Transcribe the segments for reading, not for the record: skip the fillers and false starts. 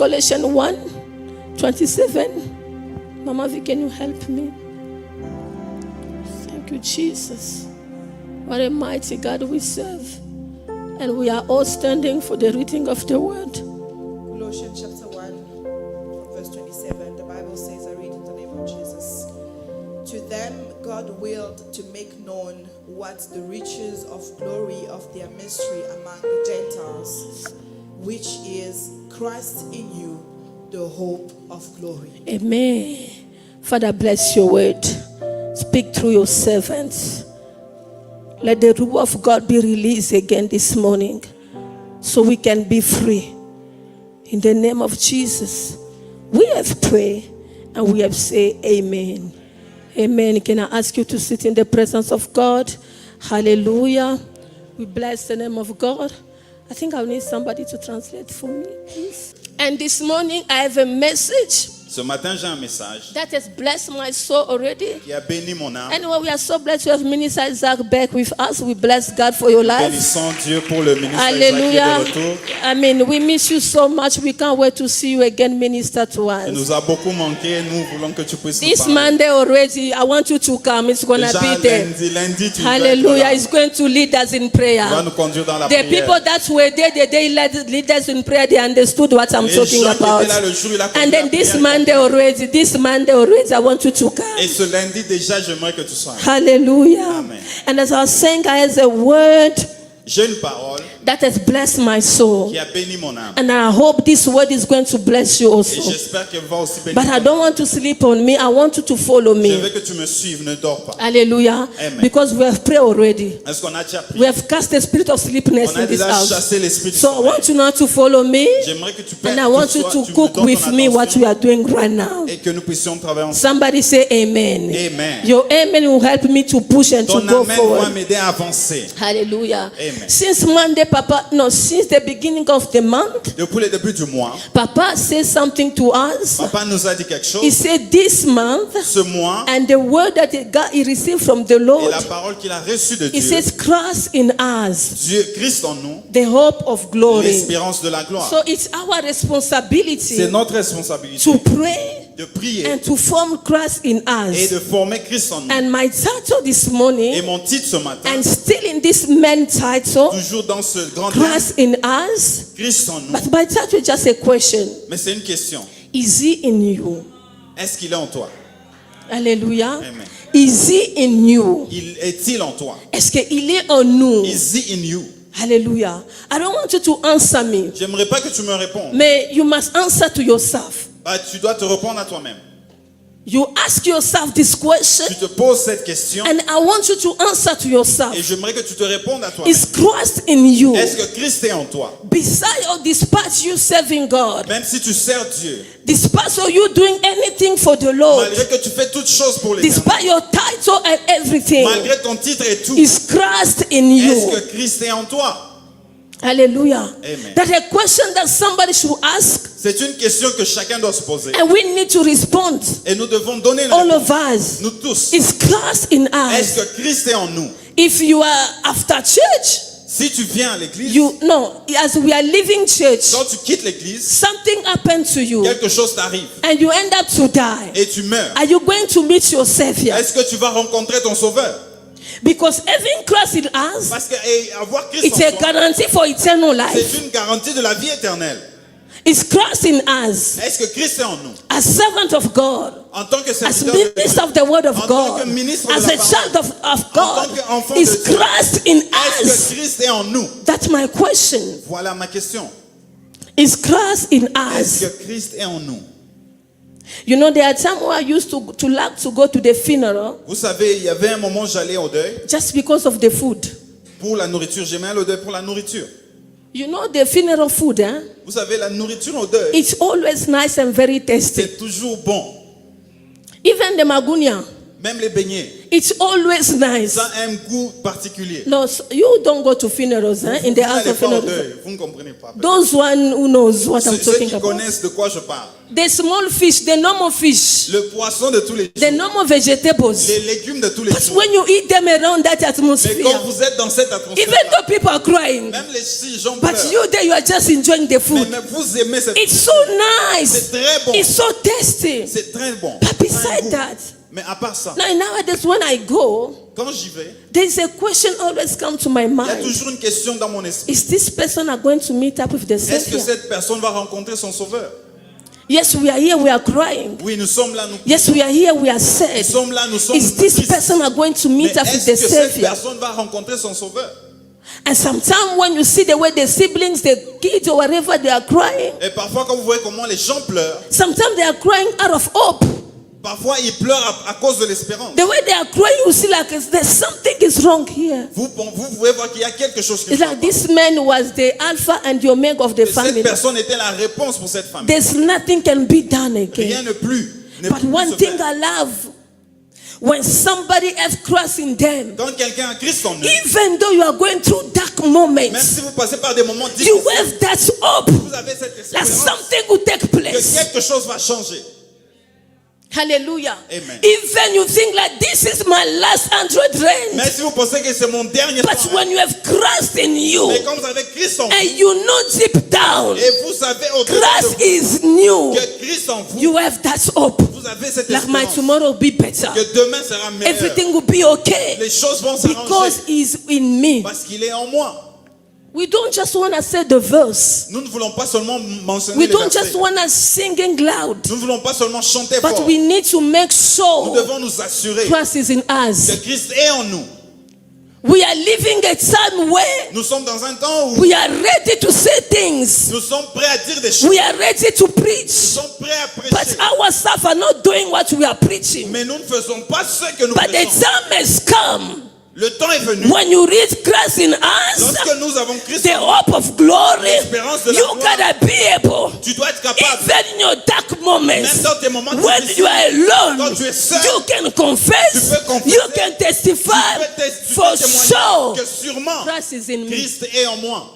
Colossians 1:27. Mama V, can you help me? Thank you, Jesus. What a mighty God we serve. And we are all standing for the reading of the word. Colossians chapter 1, verse 27. The Bible says, I read in the name of Jesus. To them God willed to make known what the riches of glory of their mystery among the Gentiles, which is Christ in you, the hope of glory. Amen. Father, bless your word. Speak through your servants. Let the rule of God be released again this morning so we can be free. In the name of Jesus, we have prayed and we have said amen. Amen. Can I ask you to sit in the presence of God? Hallelujah. We bless the name of God. I think I'll need somebody to translate for me, please. And this morning I have a message. Ce matin, j'ai un message That has blessed my soul already. qui a béni mon âme. Anyway, we are so blessed to have Minister Isaac back with us. We bless God for your life. Bénissons Dieu pour le ministre Isaac qui Hallelujah. est de retour. I mean, we miss you so much. We can't wait to see you again minister to Il us. nous a beaucoup manqué. Nous voulons que tu puisses nous This parler. Monday already, I want you to come. It's going to Déjà be there. lundi, tu Hallelujah. It's going to lead us in prayer. vas nous conduire dans la The prière. people that were there, they lead us in prayer. They understood what I'm Les talking gens qui about. étaient là le jour, il a conduit And la then this prière. Monday already, I want you to come. Et ce lundi déjà, j'aimerais que tu sois. Hallelujah. Amen. And as I was saying, I have a word J'ai une parole that has blessed my soul. qui a béni mon âme. And I hope this word is going to bless you Et also. j'espère qu'elle va aussi bénir But I ton don't want to sleep on me. I want you to follow âme. Je veux me. que tu me suives, ne dors pas. Hallelujah. Amen. Because we have prayed already. Est-ce qu'on a déjà We prié? have cast the spirit of sleepiness On a in this déjà house. chassé l'esprit du So I sommeil. want you now to follow me. J'aimerais que tu pères, And I want you to cook with me what we are doing right now. et que nous puissions travailler ensemble. Somebody say amen. Amen. Your amen will help me to push and to Ton go amen va forward. m'aider à avancer. Hallelujah. Amen. Since Monday, since the beginning of the month, Depuis le début du mois, Papa said something to us. Papa nous a dit quelque chose. He said this month, Ce mois, and the word that he received from the et Lord, la parole qu'il a reçue de he Dieu, says, Christ in us, Dieu, Christ en nous, the hope of glory. l'espérance de la gloire. So it's our responsibility C'est notre responsabilité to pray de prier and to form Christ in et us. de former Christ en nous. And my title this Et morning, mon titre ce matin, and still in this main title, toujours dans ce grand thème, Christ in us, Christ en nous. but my title is just a question. Mais c'est une question. Is he in you? Est-ce qu'il est en toi? Hallelujah. Amen. Is he in you? Est-il en toi? Est-ce qu'il est en nous? Is he in you? Hallelujah. I don't want you to answer me, J'aimerais pas que tu me répondes. but you must answer to yourself. Bah, tu dois te répondre à toi-même. You ask yourself this question, Tu te poses cette question and I want you to answer to yourself. et j'aimerais que tu te répondes à toi-même. Is Christ in you? Est-ce que Christ est en toi? Beside or despite you serving God, Même si tu sers Dieu, despite of you doing anything for the Lord, malgré que tu fais toutes choses pour les despite your title and everything, malgré ton titre et tout, is Christ in est-ce you? que Christ est en toi? Hallelujah. Amen. That's a question that somebody should ask, C'est une question que chacun doit se poser. and we need to respond. Et nous devons donner une All réponse. of us. Nous tous. Is Christ in Est-ce us? que Christ est en nous? If you are after church, Si tu viens à l'église, as we are leaving church, quand tu quittes l'église, something happened to you, quelque chose t'arrive and you end up to die. et tu meurs. Are you going to meet your Savior? Est-ce que tu vas rencontrer ton sauveur? Because having Christ in us, Parce que avoir Christ it's en a toi, guarantee for eternal life. c'est une garantie de la vie éternelle. It's Christ in us, Est-ce que Christ est en nous? as servant of God, En tant que as serviteur de minister Dieu, of the word of en tant God, que ministre de as la a parole, child of en God, tant qu'enfant is de Dieu, Christ in est-ce us? que Christ est en nous? That's my question. Voilà ma question. Is Christ in Est-ce us? que Christ est en nous? You know, there are times where I used to like to go to the funeral Vous savez, il y avait un moment où j'allais au deuil just because of the food. pour la nourriture. J'aimais aller au deuil pour la nourriture. You know, the funeral food, Vous savez, la nourriture au deuil, it's always nice and very tasty. c'est toujours bon. Even the magunya, Même les beignets, It's always nice. ça a un goût particulier. No, you don't go to funerals, in the Vous house n'allez of pas au funerals. deuil, vous ne comprenez pas. Those one who knows what I'm Ceux talking qui about. connaissent de quoi je parle. The small fish, the normal fish, Le poisson de tous les the jours, normal vegetables. les légumes de tous les But jours. when you eat them around that Mais atmosphere, quand vous êtes dans cette atmosphère, even though people are crying, même les gens but pleurent. you there, you are just enjoying the Mais, food. mais vous aimez cette It's so nice. C'est très bon. It's so tasty. C'est très bon. But Ça a un beside goût. that, Mais à part ça, now nowadays when I go, quand j'y vais, there's a question always come to my il y a mind. toujours une question dans mon esprit. Is this person are going to meet up with the Est-ce que Savior? cette personne va rencontrer son sauveur? Yes, we are here, we are crying. Oui, nous sommes là, nous Yes, we are here, we are Nous sad. sommes là, nous sommes Is this tristes. person are going to Mais meet up with est-ce the que cette Savior? personne va rencontrer son sauveur? And sometimes when you see the way the siblings, the kids or whatever, they are crying, Et parfois, quand vous voyez comment les gens pleurent, sometimes they are crying out of hope. parfois ils pleurent à cause de l'espérance. The way they are crying, you see like there's something is wrong here. Vous pouvez voir qu'il y a quelque chose qui It's ne va like pas. this man was the alpha and the omega of the Et cette family. personne était la réponse pour cette famille. There's nothing can be done Rien again. ne plus. Ne But peut plus one se thing faire. I love, when somebody has Christ in them, Quand quelqu'un a Christ en eux, even though you are going through dark même moments, si vous passez par des moments you difficiles, have that hope vous avez cette that espérance something will take que place. quelque chose va changer. Hallelujah. Amen. Even you think like this is my last 100 rand, Mais si vous pensez que c'est mon dernier but temps, when you have Christ in you mais quand vous avez Christ en and vous, you know deep down, et vous savez au-dedans Christ de is new, vous que Christ en vous, you have that hope. vous avez cette Like my espérance tomorrow will be better. que demain sera meilleur. Everything will be okay Les choses vont because s'arranger he's in me. parce qu'il est en moi. We don't just want to say the verse. Nous ne voulons pas seulement mentionner We les don't versets. just want to singing loud. Nous ne voulons pas seulement chanter But fort. we need to make Nous sure devons nous assurer Christ is in que us. Christ est en nous. We are living a time where Nous sommes dans un temps où we are ready to say things. nous sommes prêts à dire des choses. We are ready to Nous preach. sommes prêts à But prêcher. our staff are not doing what we are preaching. Mais nous ne faisons pas ce que nous But the faisons. time has come Le temps est venu. when you read Christ in us, Lorsque nous avons Christ the en nous, hope of glory, l'espérance de la you gloire, gotta be able, tu dois être capable, even in your dark moments, même dans tes moments when difficiles, you are alone, quand tu es seul, you can confess, tu peux confesser, you can testify tu for peux témoigner sure. que sûrement Christ is in me. Christ est en moi.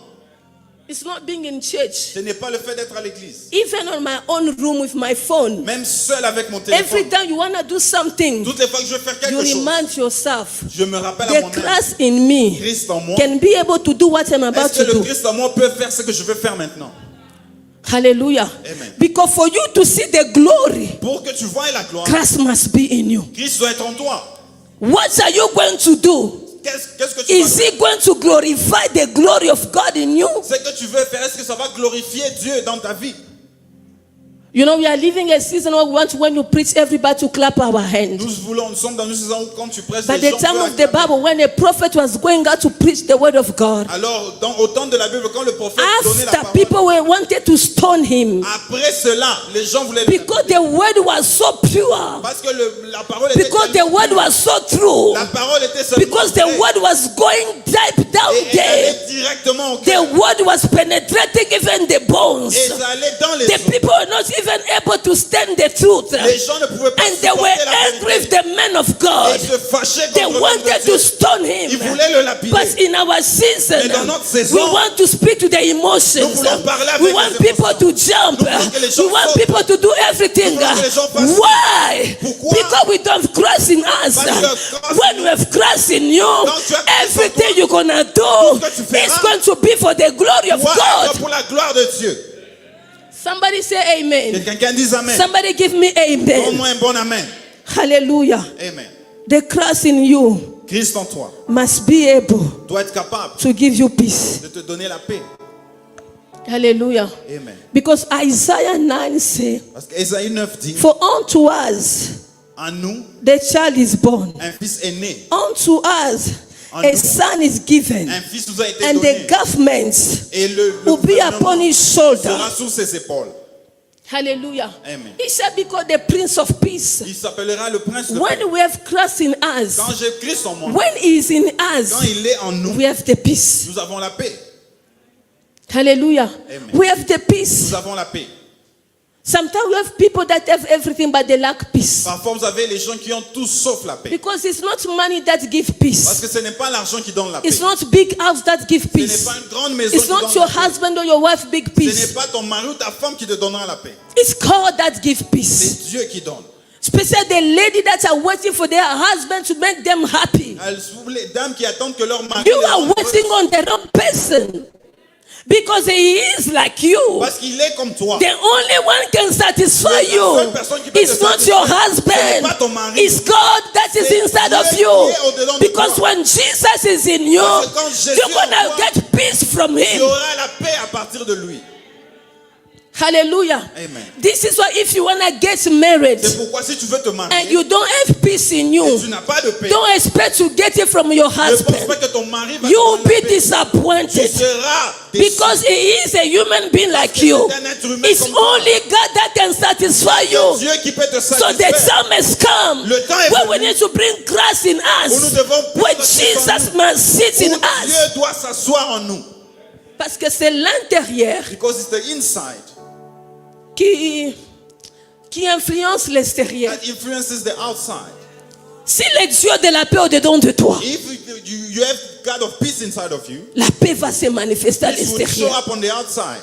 It's not being in church. Ce n'est pas le fait d'être à l'église. Even on my own room with my phone, Même seul avec mon every téléphone. time you want to do something, Toutes les fois que je veux faire you quelque chose, remind yourself, je me rappelle à the moi-même. Christ in me Christ en moi. can be able to do what I'm about Est-ce que to le do. Christ en moi peut faire ce que je veux faire maintenant? Hallelujah. Amen. Because for you to see the glory, Pour que tu vois la gloire, Christ must be in you. Christ doit être en toi. What are you going to do? Qu'est-ce que tu vas Is faire? he going to glorify the glory of God in you? Ce que tu veux faire, est-ce que ça va glorifier Dieu dans ta vie? You know, we are living a season where we want when you preach everybody to clap our hands. Nous sommes dans une saison où quand tu prêches, By les the gens time veulent of the acclamer. Bible, when a prophet was going out to preach the word of God, Alors, au temps de la Bible, quand le prophète donnait la after parole, people were wanted to stone him après cela, les gens voulaient le because the word was so pure, parce que la parole était because the tellement word pure. was so true, La parole était seulement because the vraie. word was going deep down Et elle there. allait directement au The cœur. word was penetrating even the bones. Et ça allait dans les The os. people were not even able to stand the truth. Les gens ne pouvaient pas And they were supporter la angry with vérité. the men of Et God. ils se fâchaient They contre l'homme de wanted Dieu. to stone him. Ils voulaient le lapider. But in our season, Mais dans notre saison, we want to speak to the emotions. nous voulons parler avec We les want émotions. people to jump. Nous voulons que les gens We want sautent. people to do everything. Nous voulons que les gens fassent. Why? Pourquoi? Because we don't have Christ in us. Parce que Christ- When you have Christ in you, Quand tu as Christ en everything toi, you're gonna do tout ce que tu feras, is going to be for the glory of Toi, God. pour la gloire de Dieu. Somebody say amen. Que quelqu'un dise Amen. Somebody give me amen. Donne-moi un bon Amen. Hallelujah. Amen. The Christ in you Christ en toi must be able doit être capable to give you peace. de te donner la paix. Hallelujah. Amen. Because Isaiah 9 says, Parce qu'Ésaïe 9 dit, for unto us en nous, the child is born, un fils est né. unto us En a nous, son is given, un fils nous a été and donné. the government Et le will be upon gouvernement his shoulder. sera sous ses épaules. Hallelujah. Amen. He shall be called the Prince of Peace. Il s'appellera le prince de paix. When we have Christ in us, Quand j'ai Christ en moi, when he is in quand us, il est en nous, we have the peace. nous avons la paix. Hallelujah. Amen. We have the peace. Nous avons la paix. Sometimes we have people that have everything but they lack peace. Parfois, vous avez les gens qui ont tout sauf la paix. Because it's not money that gives Parce peace. que ce n'est pas l'argent qui donne la paix. It's not big house that gives Ce n'est peace. pas une grande maison It's qui not donne your la paix. husband or your wife big Ce n'est peace. pas ton mari ou ta femme qui te donnera la paix. It's God that gives peace. C'est Dieu qui donne. Especially the lady that are waiting for their husband to make them happy. Les dames qui attendent que leur mari You les are rende waiting heureux. on the wrong person. Because he is like you. Parce qu'il est comme toi. The only one can satisfy La you. seule personne qui peut It's te not satisfaire, your ce n'est husband. pas ton mari. It's God that is C'est inside Dieu of qui you. est au-dedans de Because toi. when Jesus is in you, Parce que quand Jésus you're est en gonna toi, get peace from Tu him. auras la paix à partir de lui. Hallelujah. Amen. This is why if you wanna get married C'est pourquoi si tu veux te marier and you don't have peace in et you, tu n'as pas de paix, don't expect to get it from your ne pense husband. pas que ton mari va te You will donner la be paix. Tu disappointed. seras déçu. Because he is a human being like que you. c'est un être humain It's comme toi. only God that can satisfy C'est you. Dieu qui peut te So the satisfaire. time has come Le temps est where we venu need to bring Christ in où nous us, devons where prendre Christ en Jesus nous. must sit in Où us. Dieu doit s'asseoir en nous. Parce que c'est l'intérieur Because it's the inside qui influence l'extérieur. that influences the outside. Si le Dieu de la paix au-dedans de toi, If you have God of peace inside of you, la paix va se manifester à it will show l'extérieur. up on the outside.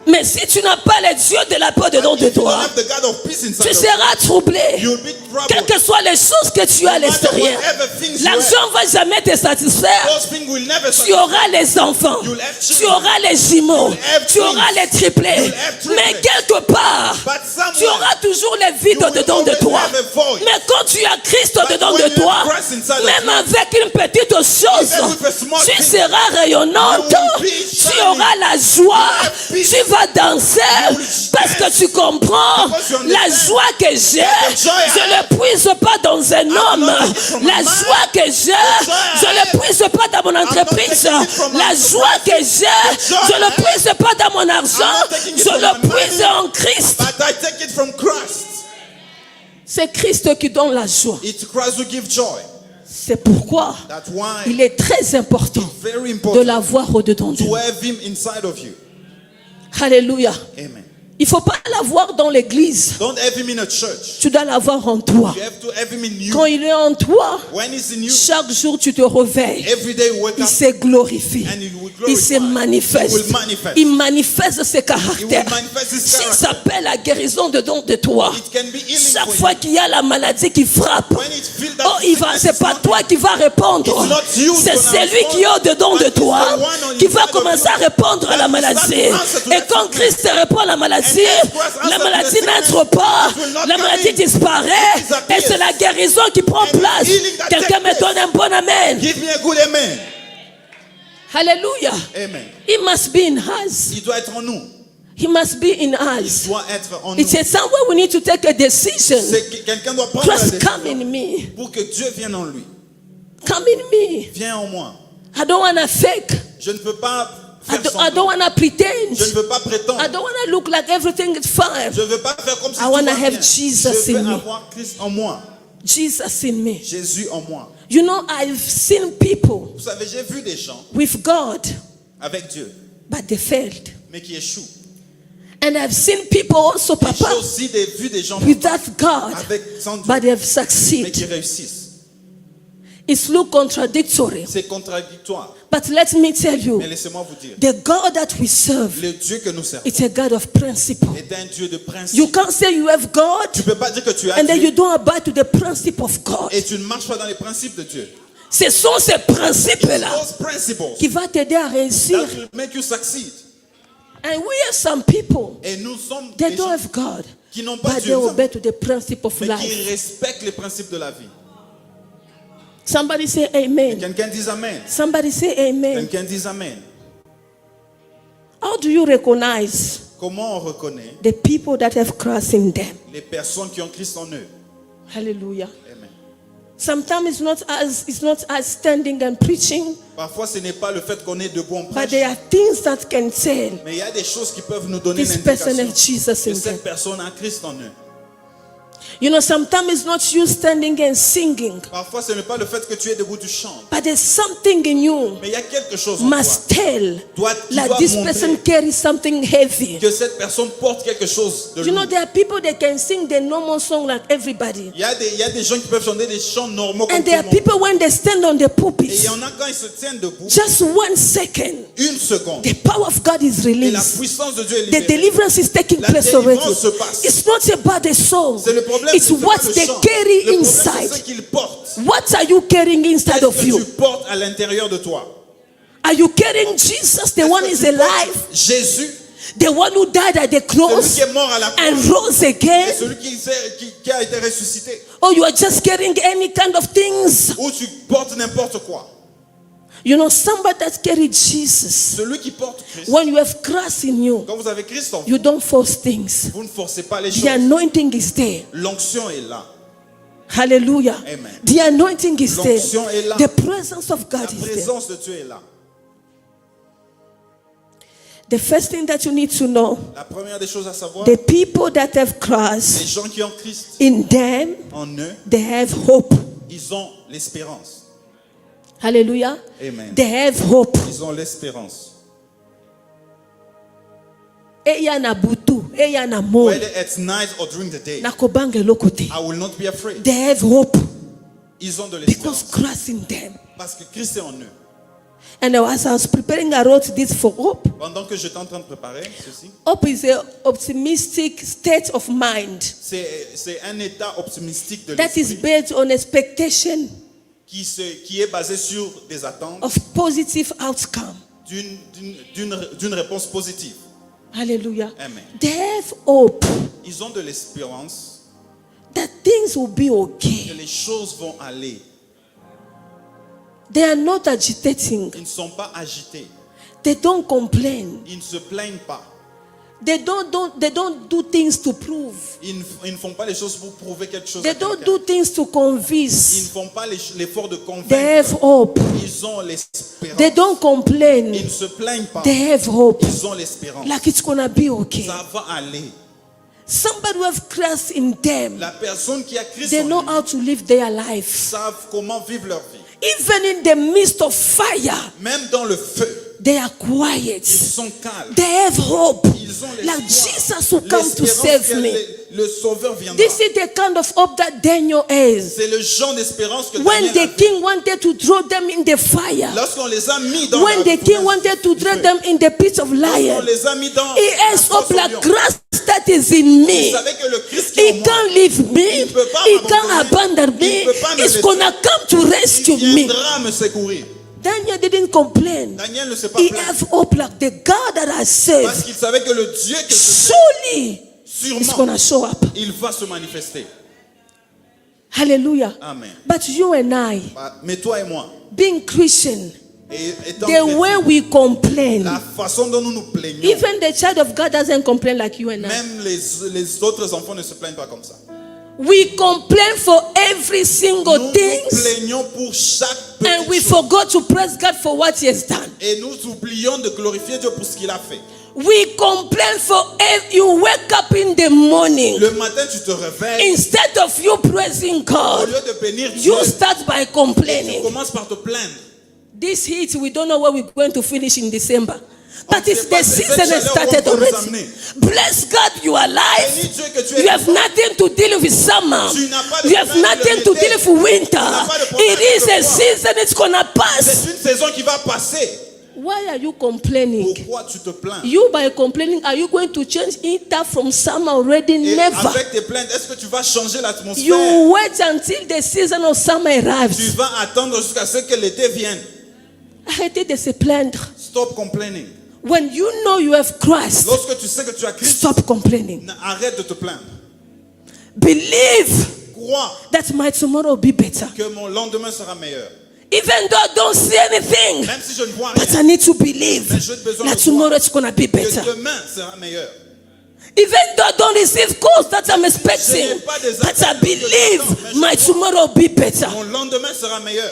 Mais si tu n'as pas le Dieu de la paix au-dedans de If you don't toi, have the God of peace inside tu of you, seras troublé. you'll be Quelles troubled. que soient les choses que tu as à No matter l'extérieur, whatever things you l'argent have, ne va jamais te satisfaire. those things will never Tu satisfy. auras les enfants, You'll have tu children. auras les jumeaux, You'll have tu auras twins. les triplés. You'll have triplets. Mais quelque part, But tu somewhere, auras toujours les vides you will au-dedans de always toi. have a void. Mais quand tu as Christ But au-dedans when de you toi, have Christ inside of même you, avec une petite chose, even with a small tu thing, seras rayonnante, you will be tu shining. auras la joie, You have peace. tu vas danser You will parce que tu comprends Because you la understand joie que j'ai. that the joy I Je ne puise pas dans un homme. not taking from La a man. joie que j'ai, joy je I ne have, puise pas dans mon entreprise. taking it from La my joie que j'ai, joy je I ne have, puise pas dans mon argent. not taking it Je from le my puise money. en Christ. But I take it from Christ. C'est Christ qui donne la joie. It's Christ who gives joy. C'est pourquoi That's why il est très important very de important l'avoir au-dedans de to nous. have him inside of you. Alléluia. Amen. Il ne faut pas l'avoir dans l'église. Don't have him in a church. Tu dois l'avoir en toi. You have to have him in you. Quand il est en toi, When he's in you, chaque jour tu te réveilles. every day you wake Il up, se glorifie. and he will Il se glorify. manifeste. He will manifest. Il manifeste ses He caractères. will manifest his S'il character. s'appelle la guérison dedans de toi, It can be healing chaque for fois you. qu'il y a la maladie qui frappe, When it feels that oh, sickness c'est is pas not- toi qui vas répondre. It's not you C'est who's gonna celui qui est au-dedans de but it's toi the one on qui va inside of commencer you à répondre à la that will maladie. start to answer to Et that quand sickness. Christ répond à la maladie, And as Christ la answers to maladie the sickness, n'entre pas, it will not la come maladie in. disparaît It disappears. et c'est la guérison qui prend And place. healing that Quelqu'un takes me place. donne un bon amen. Give me a good amen. Alléluia. Amen. He must be in us. Il doit être en nous. He must be in Il us. doit être en nous. It's a somewhere we need to take a decision. C'est que quelqu'un doit prendre la Christ, décision come in me. pour que Dieu vienne en lui. Come in me. Viens en moi. I don't want to fake. Je ne peux pas I faire don't semblant. want to pretend. Je ne veux pas prétendre. I don't want to look like everything is fine. Je ne veux pas faire comme si I tout wanna va have bien. Jesus Je veux in me. avoir Christ en moi. Jesus in me. Jésus en moi. You know, I've seen people Vous savez, j'ai vu des gens with God, avec Dieu, but they failed. mais qui échouent. And I've seen people also, J'ai Papa, aussi vu des gens without God, avec sans Dieu, but they've mais succeeded. qui réussissent. It's look contradictory. C'est contradictoire. But let me tell you, Mais laissez-moi vous dire, the God that we serve, le Dieu que nous servons it's a God of principle. est un Dieu de principe. You can't say you have God Tu ne peux pas dire que tu as and then you Dieu don't abide to the principle of God. et tu ne marches pas dans les principes de Dieu. Ce sont ces principes-là Those principles qui vont t'aider à réussir. that will make you succeed. And we have some people, Et nous sommes they des don't gens have God, qui n'ont pas but Dieu, they obey to the principle of mais life. qui respectent les principes de la vie. Somebody say amen. Quelqu'un dise Amen. Somebody say amen. Quelqu'un dise Amen. How do you recognize Comment on reconnaît the people that have Christ in them? les personnes qui ont Christ en eux? Hallelujah. Amen. Sometimes it's not us standing and preaching, Parfois, ce n'est pas le fait qu'on est debout en but prêche, there are things that can tell mais il y a des choses qui peuvent nous donner this person l'indication has Jesus que in them. cette personne a Christ en eux. You know, sometimes it's not you standing and singing, Parfois, ce n'est pas le fait que tu es debout, tu chantes. but there's something in you Mais il y a quelque chose en toi. must tell Tu that dois this montrer person carries something heavy. que cette personne porte quelque chose de You know, lourd. there are people that can sing the normal song like everybody. Il y a des gens qui peuvent chanter des chants normaux comme And tout there le are monde. people when they stand on the Et il pulpit, y en a quand ils se tiennent debout, just 1 second, une seconde, the power of God is et la released. puissance de Dieu est The libérée. deliverance is taking La place already. délivrance se passe. It's not about the song. C'est le problème, It's c'est pas what le they chant. carry Le problème, inside. c'est ce qu'ils portent. What are you carrying inside Qu'est-ce of que you? tu portes à l'intérieur de toi? Are you carrying Jesus, the Est-ce one que is tu portes alive, Jésus, the one who died at the celui cross qui est mort à la croix, and rose et again? celui qui a été ressuscité. Or you are just carrying any kind of things? Ou tu portes n'importe quoi. You know, somebody that carried Jesus. Celui qui porte Christ, When you have Christ in you, quand vous avez Christ en vous, you don't force things. vous ne forcez pas les The choses. anointing is there. L'onction est là. Hallelujah. Amen. The anointing is there. L'onction est là. The presence of La God is there. présence de Dieu est là. The first thing that you need to know, La première des choses à savoir, the people that have les Christ gens qui ont Christ in them, en eux, they have hope. ils ont l'espérance. Hallelujah. Amen. They have hope. Ils ont l'espérance. Eya na butu, eya na mo, Whether it's night or during the day, na kobange lokote. I will not be afraid. They have hope Ils ont de because l'espérance. Christ in them. Parce que Christ est en eux. And as I was preparing, I wrote this for hope. Pendant que j'étais en train de préparer ceci, Hope is an optimistic state of mind c'est un état optimistique de that is l'esprit based on expectation qui est basé sur des attentes of positive outcome. d'une réponse positive. Hallelujah. Amen. They have hope Ils ont de l'espérance that things will be que okay. les choses vont aller. They are not agitating. Ils ne sont pas agités. They don't complain. Ils ne se plaignent pas. They don't do things to prove. Ils ne font pas les choses pour prouver quelque chose They à don't quelqu'un. do things to Ils ne convince. font pas l'effort de They convaincre. have hope. Ils ont l'espérance. They don't Ils complain. ne se plaignent pas. They have hope. Ils ont l'espérance. Like it's gonna be okay. Ça va aller. Somebody who have Christ in them, La personne qui a Christ they en know lui how to live their life. savent comment vivre leur vie. Even in the midst of fire, Même dans le feu, they are quiet. ils sont calmes. They have hope. Ils ont Like l'espoir. Jesus will come to L'espérance save que me. le Sauveur viendra. This is the kind of hope that Daniel has. C'est le genre d'espérance que When Daniel the avait. king wanted to throw them in the fire, Lorsqu'on les a mis dans when the king wanted to throw them in the pit of lorsqu'on lions, les a mis dans he la has fosse hope au like lion, Christ that is in il me. savait que le Christ qui est en He moi, can't leave me. Il peut pas He m'abandonner. can't abandon me. Il peut pas me He's laisser. gonna come to rescue il me. viendra me secourir. Daniel didn't complain. Daniel ne s'est pas He plaint have hope like the God that I parce serve. qu'il savait que le Dieu que je sers, Surely it's sûrement, gonna show up. il va se manifester. Hallelujah. Amen. But you and I, Mais toi et moi, being Christian, et étant the chrétiens, way we complain, la façon dont nous nous plaignons, even the child of God doesn't complain like you and I. même les autres enfants ne se plaignent pas comme ça. We complain for every single Nous nous thing, plaignons pour chaque and we petite chose. forgot to praise God for what He has done. Et nous oublions de glorifier Dieu pour ce qu'il a fait. We complain for you wake up in the morning. Le matin, tu te réveilles. Instead of you praising Au God, lieu de bénir Dieu, you start by tu complaining. commences par te plaindre. This heat, we don't know where we're going to finish in December. But On it's sait pas, the cette season has chaleur started va nous already. amener. Bless God, you are Bénis alive. Dieu que tu es You have vivant. nothing to deal with summer. Tu n'as pas de You have problème nothing avec to l'été. deal with winter. n'as pas de problème It avec is le a froid. season, it's gonna pass. C'est une saison qui va passer. Why are you complaining? Pourquoi tu te plains? You, by complaining, are you going to change it from summer already? Et Never. avec tes plaintes, est-ce que tu vas changer l'atmosphère? You wait until the season of summer Tu arrives. vas attendre jusqu'à ce que l'été vienne. Arrêtez de se plaindre. Stop complaining. When you know you have Christ, Lorsque tu sais que tu as Christ, stop complaining. arrête de te plaindre. Believe Crois that my tomorrow will be better. que mon lendemain sera meilleur. Even though I don't see anything, Même si je ne vois but I rien, need to believe mais j'ai besoin that de tomorrow voir it's going to be que better. demain sera meilleur. Even though I don't receive calls that I'm Je expecting, n'ai pas des but I appels que believe j'attends, mais je my vois. tomorrow will be better. Mon lendemain sera meilleur.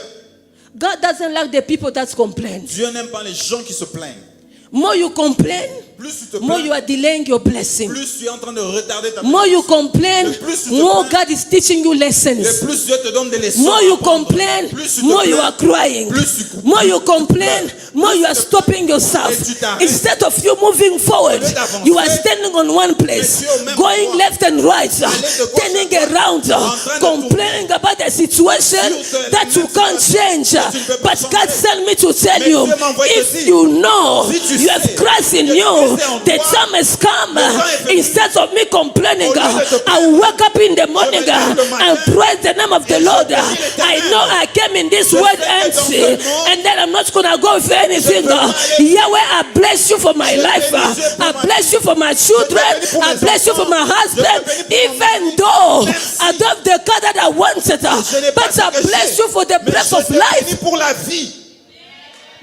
God doesn't like the people that complain. Dieu n'aime pas les gens qui se plaignent. More you complain, plus tu te more plains, you are delaying your blessing. plus tu es en train de retarder ta More you bénédiction. complain, Le plus tu te more plains, God is teaching you le lessons. plus Dieu te donne des leçons. More à you apprendre. complain, Plus tu te more you plains, are crying. plus tu More you complain, more you are stopping yourself. Et tu t'arrêtes. Instead of you moving forward, Au lieu d'avancer, you are standing on one place, mais tu es au même going endroit. left and right, Aller de gauche turning à droite, around, en train de complaining about the situation Sur that you la can't change. situation que tu ne peux pas But God changer. sent me to tell Mais you, Dieu m'a envoyé if te dire, you know si tu you have sais Christ in que you, Christ est en the toi, time has come. le temps est venu. Instead of me complaining, Au lieu de te I will wake up in the morning me lève le matin and praise the name of the et je Lord. bénis l'Éternel. I know I came in this Je world sais que dans empty, ce monde, and then I'm not gonna go for anything. peux pas aller- Yahweh, I bless you for my Je life. bénis Dieu pour I ma bless vie. you for my children. bénis pour I mes bless you for enfants. my husband. Je bénis pour mon Even mari. though Même I don't have the car that I wanted, Je n'ai pas but ce I que bless j'ai. you for the Mais breath je of te life. bénis pour la vie.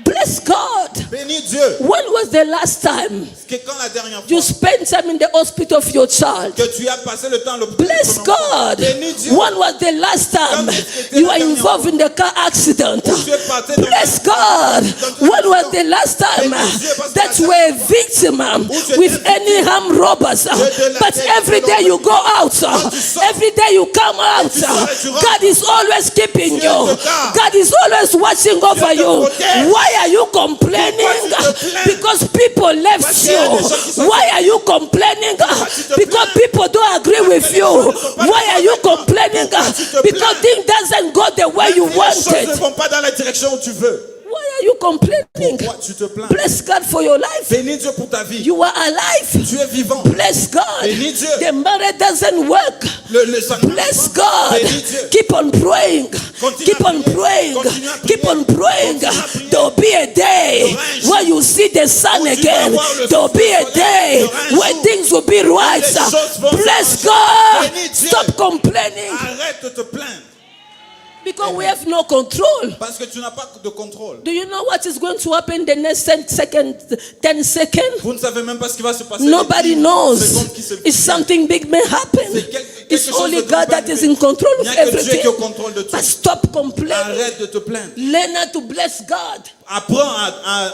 Bless God. Bénis Dieu. When was the last time Que quand la dernière you fois spent time in the hospital of your child? que tu as passé le temps à l'hôpital, Bless de ton enfant. God. Bénis Dieu. When was the last time Quand est-ce que you la are dernière involved fois in the car accident? où tu es parti dans Bless la- God. Quand tu When es was dans- the last time Bénis Dieu parce que that la you were a victim tu étais with victime any armed robbers? de la But tête every de day you l'homme. go out, Quand tu sors, every day you come out. tu sors et tu rentres. God is always keeping Dieu you. te garde. God is always watching over te you. protège. Why are you complaining? Pourquoi tu te plains? Because people left Parce qu'il y a des gens qui you. sont Why are you complaining? tu te Because plains? people don't agree with les you. gens ne sont pas Why d'accord are you avec toi? complaining? Pourquoi tu te Because plains? things doesn't go the way you Les choses wanted. ne vont pas dans la direction où tu veux. Why are you complaining? Pourquoi tu te plains? Bless God for your life. Bénis Dieu pour ta vie. You are alive. Tu es vivant. Bless God. Bénis Dieu. The marriage doesn't work. Ça ne Bless marche pas. God. Bénis Dieu. Keep on praying. Continue Keep à on prier. praying. Continue à Keep on prier. praying. Continue à prier. There will be a day Il y aura un jour where you see the sun où tu vas again. voir le There will be a soleil. day Il y aura un where jour things will be right. les choses vont Bless s'arranger. God. Bénis Dieu. Stop complaining Arrête de te plaindre. because we have no control. Parce que tu n'as pas de contrôle. Do you know what is going to happen the next 10 seconds? Vous ne savez même pas ce qui va se passer. Nobody les 10 knows. secondes qui se- If something big may happen, C'est quelque it's chose only de God grand that peut is arriver. in control Il of n'y a que Dieu qui est everything. au contrôle de tout. But stop complaining. Arrête de te plaindre. Learn how to bless God. Apprends à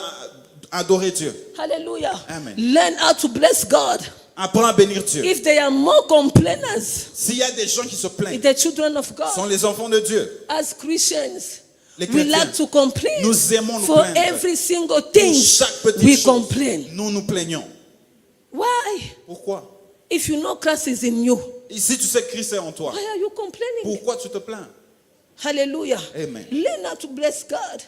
adorer Dieu. Hallelujah. Amen. Learn how to bless God. Apprends à bénir Dieu. If there are more complainers, S'il y a des gens qui se plaignent, the children of ce God, sont les enfants de Dieu. as Christians, Les we chrétiens. like to complain. Nous aimons nous For plaindre. every single Pour thing, chaque petite we chose, complain. nous nous plaignons. Why? Pourquoi? If you know Christ is in you, Et si tu sais que Christ est en toi, why are you complaining? pourquoi tu te plains? Hallelujah. Amen. Learn how to bless God.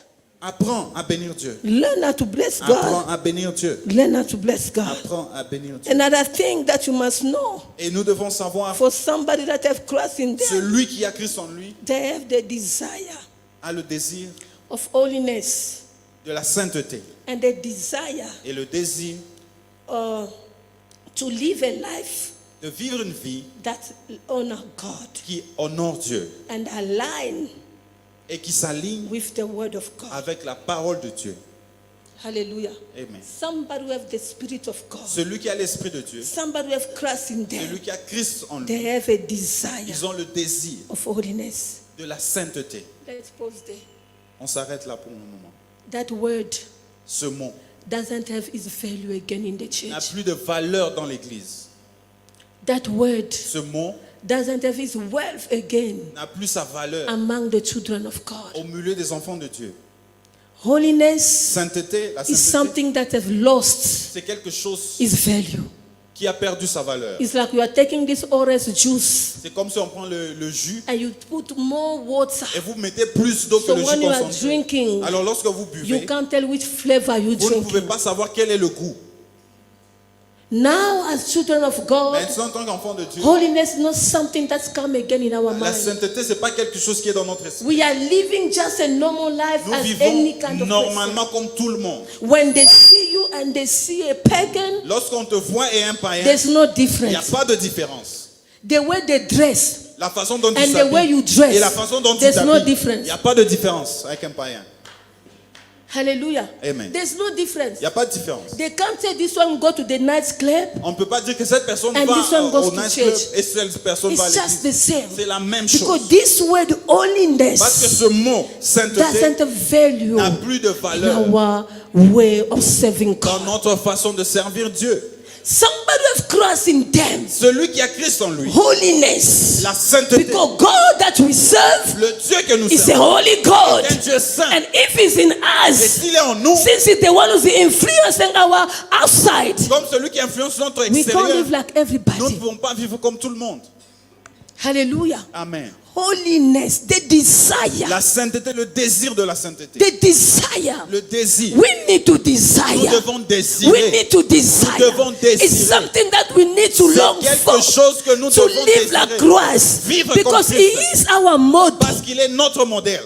Apprends à bénir Dieu. Learn how to bless Apprends God. à bénir Dieu. Learn how to bless God. Apprends à bénir Dieu. Another thing that you must know, Et nous devons savoir, for somebody that have Christ in them, celui qui a Christ en lui they have the desire a le désir of holiness de la sainteté and the desire et le désir to live a life de vivre une vie that honor God qui honore Dieu and align et qui s'aligne with the word of God. avec la parole de Dieu. Hallelujah. Amen. Somebody who have the spirit of God, Celui qui a l'esprit de Dieu, somebody who have Christ in celui them, qui a Christ en they lui, have a desire ils ont le désir of holiness. de la sainteté. Let's pause there. On s'arrête là pour le moment. That word Ce mot doesn't have its value again in the n'a church. plus de valeur dans l'Église. That word Ce mot doesn't have its wealth again n'a plus sa valeur among the children of God. au milieu des enfants de Dieu. Holiness Sainteté, la is sainteté, something that have lost c'est quelque chose its value. qui a perdu sa valeur. It's like you are taking this orange juice C'est comme si on prend le jus and you put more water. et vous mettez plus d'eau que So le when jus you are concentré. drinking, Alors lorsque vous you buvez, can't tell which flavor you vous ne pouvez drink. pas savoir quel est le goût. Now, as children of God, Maintenant, en tant qu'enfant de Dieu, holiness is not something that's come again in our la mind. sainteté, ce n'est pas quelque chose qui est dans notre esprit. We are living just a normal life Nous as vivons any kind of person. normalement comme tout le monde. When they see you and they see a pagan, Lorsqu'on te voit et un païen, there's no il n'y a difference. pas de différence. The way they dress La façon dont tu and the way you s'habilles dress, et la façon dont tu there's no t'habilles, il difference. n'y a pas de différence avec un païen. Hallelujah. Amen. There's no difference. Il n'y a pas de différence. They can't say this one go to the night club. On ne peut pas dire que cette personne And this one va goes au to night club church. et cette personne va à It's just the l'église. same. C'est la même Because chose. this word Parce que holiness ce mot sainteté doesn't value n'a plus de in valeur our way of serving dans God. notre façon de servir Dieu. Somebody have Christ in them. Celui qui a Christ en lui, Holiness. la sainteté, Because God that we serve le Dieu que nous is a servons, holy God. est un Dieu saint. And if he's in Et us, s'il est en nous, since he's the one who's influencing our outside, comme celui qui influence notre we can't extérieur, live like nous ne everybody. pouvons pas vivre comme tout le monde. Hallelujah. Amen. Holiness, the desire. La sainteté, le désir de la sainteté. The desire. Le désir. We need to Nous desire. devons We désirer. need to desire. Nous devons désirer. It's something that we need to long C'est for. quelque chose que nous To devons live like désirer. Christ. Vivre Because comme he Christ. is our model. Parce qu'il est notre modèle.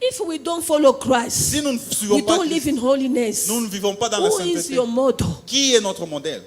If we don't follow Christ, Si nous ne suivons we pas don't live Christ, in holiness. nous ne vivons pas dans la Who is sainteté. your model? Qui est notre modèle?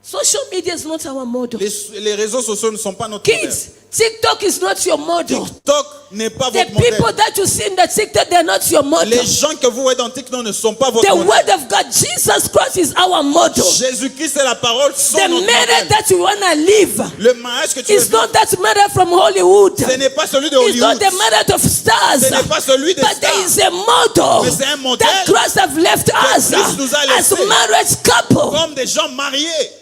Social media is not our model. Les réseaux sociaux ne sont pas notre modèle. Kids, TikTok is not your model. TikTok n'est pas The votre modèle. people that you see in the TikTok, they're not your model. Les gens que vous voyez dans TikTok ne sont pas votre The modèle. word of God, Jesus Christ is our model. Jésus-Christ et la parole sont The notre marriage modèle. that you want to live Le mariage que tu is veux not that marriage from Hollywood. ce n'est pas celui de It's not Hollywood. the marriage of stars. Ce n'est pas celui des But there is stars. a model Mais c'est un modèle that Christ have left us Christ nous a as laissé. marriage couple. Comme des gens mariés.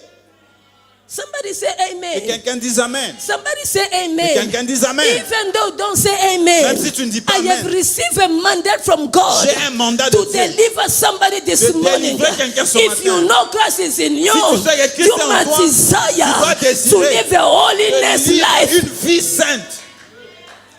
Somebody say Et amen. quelqu'un dise Amen. Somebody say Et amen. quelqu'un dise Amen. Even though don't say amen, Même si tu ne dis pas I have amen. received a mandate from God J'ai un mandat de to Dieu. deliver somebody this De morning. délivrer quelqu'un ce If matin. you know Christ is in you, tu sais que Christ you est en must toi, tu dois desire to désirer live a holiness de vivre life. une vie sainte.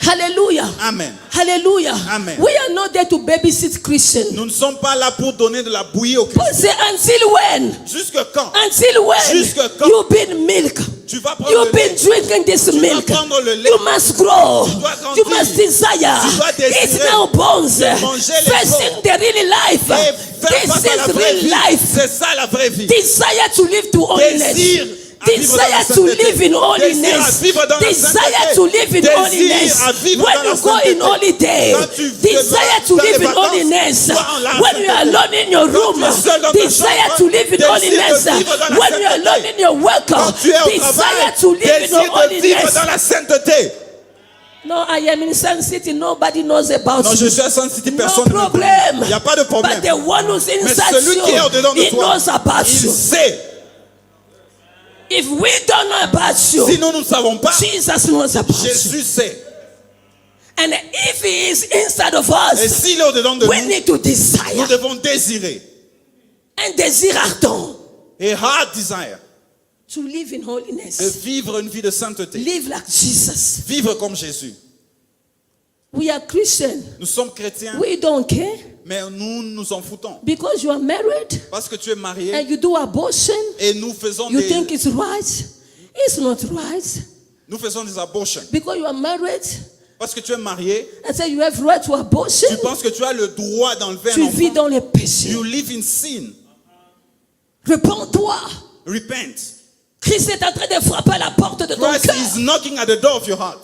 Hallelujah. Amen. Hallelujah. Amen. We are not there to babysit Christians. Nous ne sommes pas là pour donner de la bouillie au Paul Christ. said, until when? Jusque quand? Until when? Jusque quand? You've been milk. Tu vas prendre You've le lait. been drinking this Tu milk. dois prendre le lait. You must grow. Tu dois grandir. You must desire. Tu dois désirer. It's now bones. manger les Facing the real life. Et faire This face à la is vraie real vie. life. C'est ça la vraie vie. Desire to live to holiness. Désir à vivre dans la Desire to sainteté. live in Désir à holiness. vivre dans la Desire sainteté. to live in Désir holiness. à vivre When dans la you go in sainteté. holiday, Quand tu desire to dans les live in vacances, holiness. sois en la When you are sainteté. alone in your Quand room, tu es seul dans ta desire chambre, to live in désir de holiness. vivre dans la When you are sainteté. alone in your work, Quand tu es au desire travail, to live in désir de vivre holiness. dans la sainteté. No, I am in Sun City. Nobody knows about Non, je you. suis à Sun City, No personne ne me problem. connaît. Il n'y a pas de problème. But the one who's Mais inside celui qui est au-dedans you, de he toi, knows about il you. sait. If we don't know about you, Si nous ne savons pas, Jesus knows about you. Jésus sait. And if he is inside of Et us, s'il est au-dedans de we nous, need to nous desire. devons désirer. Un désir ardent Et hard desire. to live in De holiness. vivre une vie de sainteté. Live like Jesus. Vivre comme Jésus. We are Christians. Nous sommes chrétiens, We don't care mais nous nous en foutons. because you are married Parce que tu es marié and you do abortion. et nous faisons You des, think it's right. It's not right. nous faisons des abortions. Because you are married Parce que tu es marié, and say you have right to abortion. tu penses que tu as le droit d'enlever un Tu vis enfant. dans les péchés. You live in sin. Réponds-toi. Repent. Christ est en train de frapper à la porte de ton Christ cœur. is knocking at the door of your heart.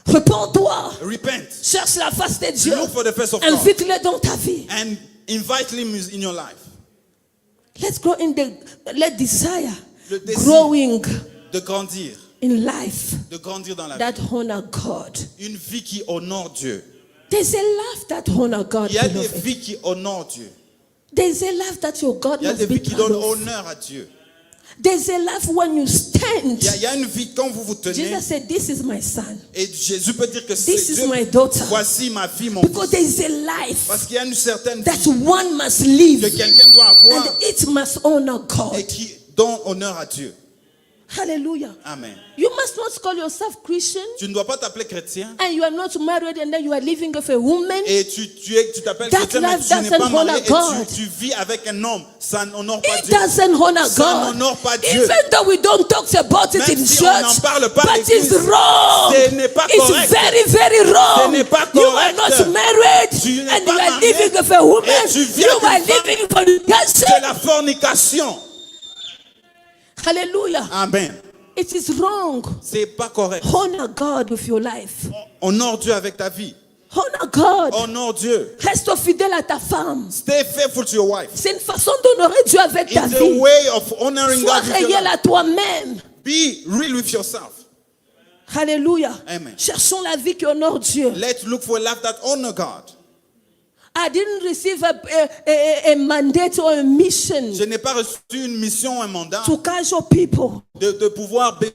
Réponds-toi. Repent. Cherche la face de Dieu. Look for the face of God. Invite-le dans ta vie. And invite him in your life. Let's grow in the let desire Le désir. growing De grandir. in life De grandir dans la vie. that honor God. Une vie qui honore Dieu. There's a life that honor God. Il y a des beloved. vies qui honorent Dieu. There's a life that your God Il y a must des be vies qui proud donnent of. honneur à Dieu. There's a life when you stand. Il y a une vie quand vous vous tenez Jesus said, "This is my son." et Jésus peut dire que This c'est is Dieu. my daughter. Voici ma fille, mon Because fils. there is a life Parce qu'il y a une certaine that vie one must live, que quelqu'un doit avoir and it must honor God. et qui donne honneur à Dieu. Hallelujah. Amen. You must not call yourself Christian, Tu ne dois pas t'appeler chrétien and you are not married, and then you are living with a woman. et tu t'appelles That chrétien mais life tu n'es pas doesn't marié honor et God. tu vis avec un homme. Ça n'honore pas It Dieu. doesn't honor Ça God. n'honore pas Dieu. Even though we don't talk about it Même in si on n'en church, parle pas à but l'église, it's wrong. ce n'est pas It's correct. very, very wrong. Ce n'est pas You are correct. not married, Tu n'es and pas you are marié, living with a woman. et tu vis You avec are une femme. living in fornication. C'est la fornication. Hallelujah. Amen. It is wrong. C'est pas correct. Honor God with your life. Honore Dieu avec ta vie. Honor God. Honore Dieu. Reste fidèle à ta femme. Stay faithful to your wife. C'est une façon d'honorer Dieu avec ta It's a vie. way of honoring Sois God with your réel life. à toi-même. Be real with yourself. Alléluia. Amen. Cherchons la vie qui honore Dieu. Let's look for a life that honor God. I didn't receive a mandate or a mission Je n'ai pas reçu une mission, un mandat to casual people. de pouvoir There's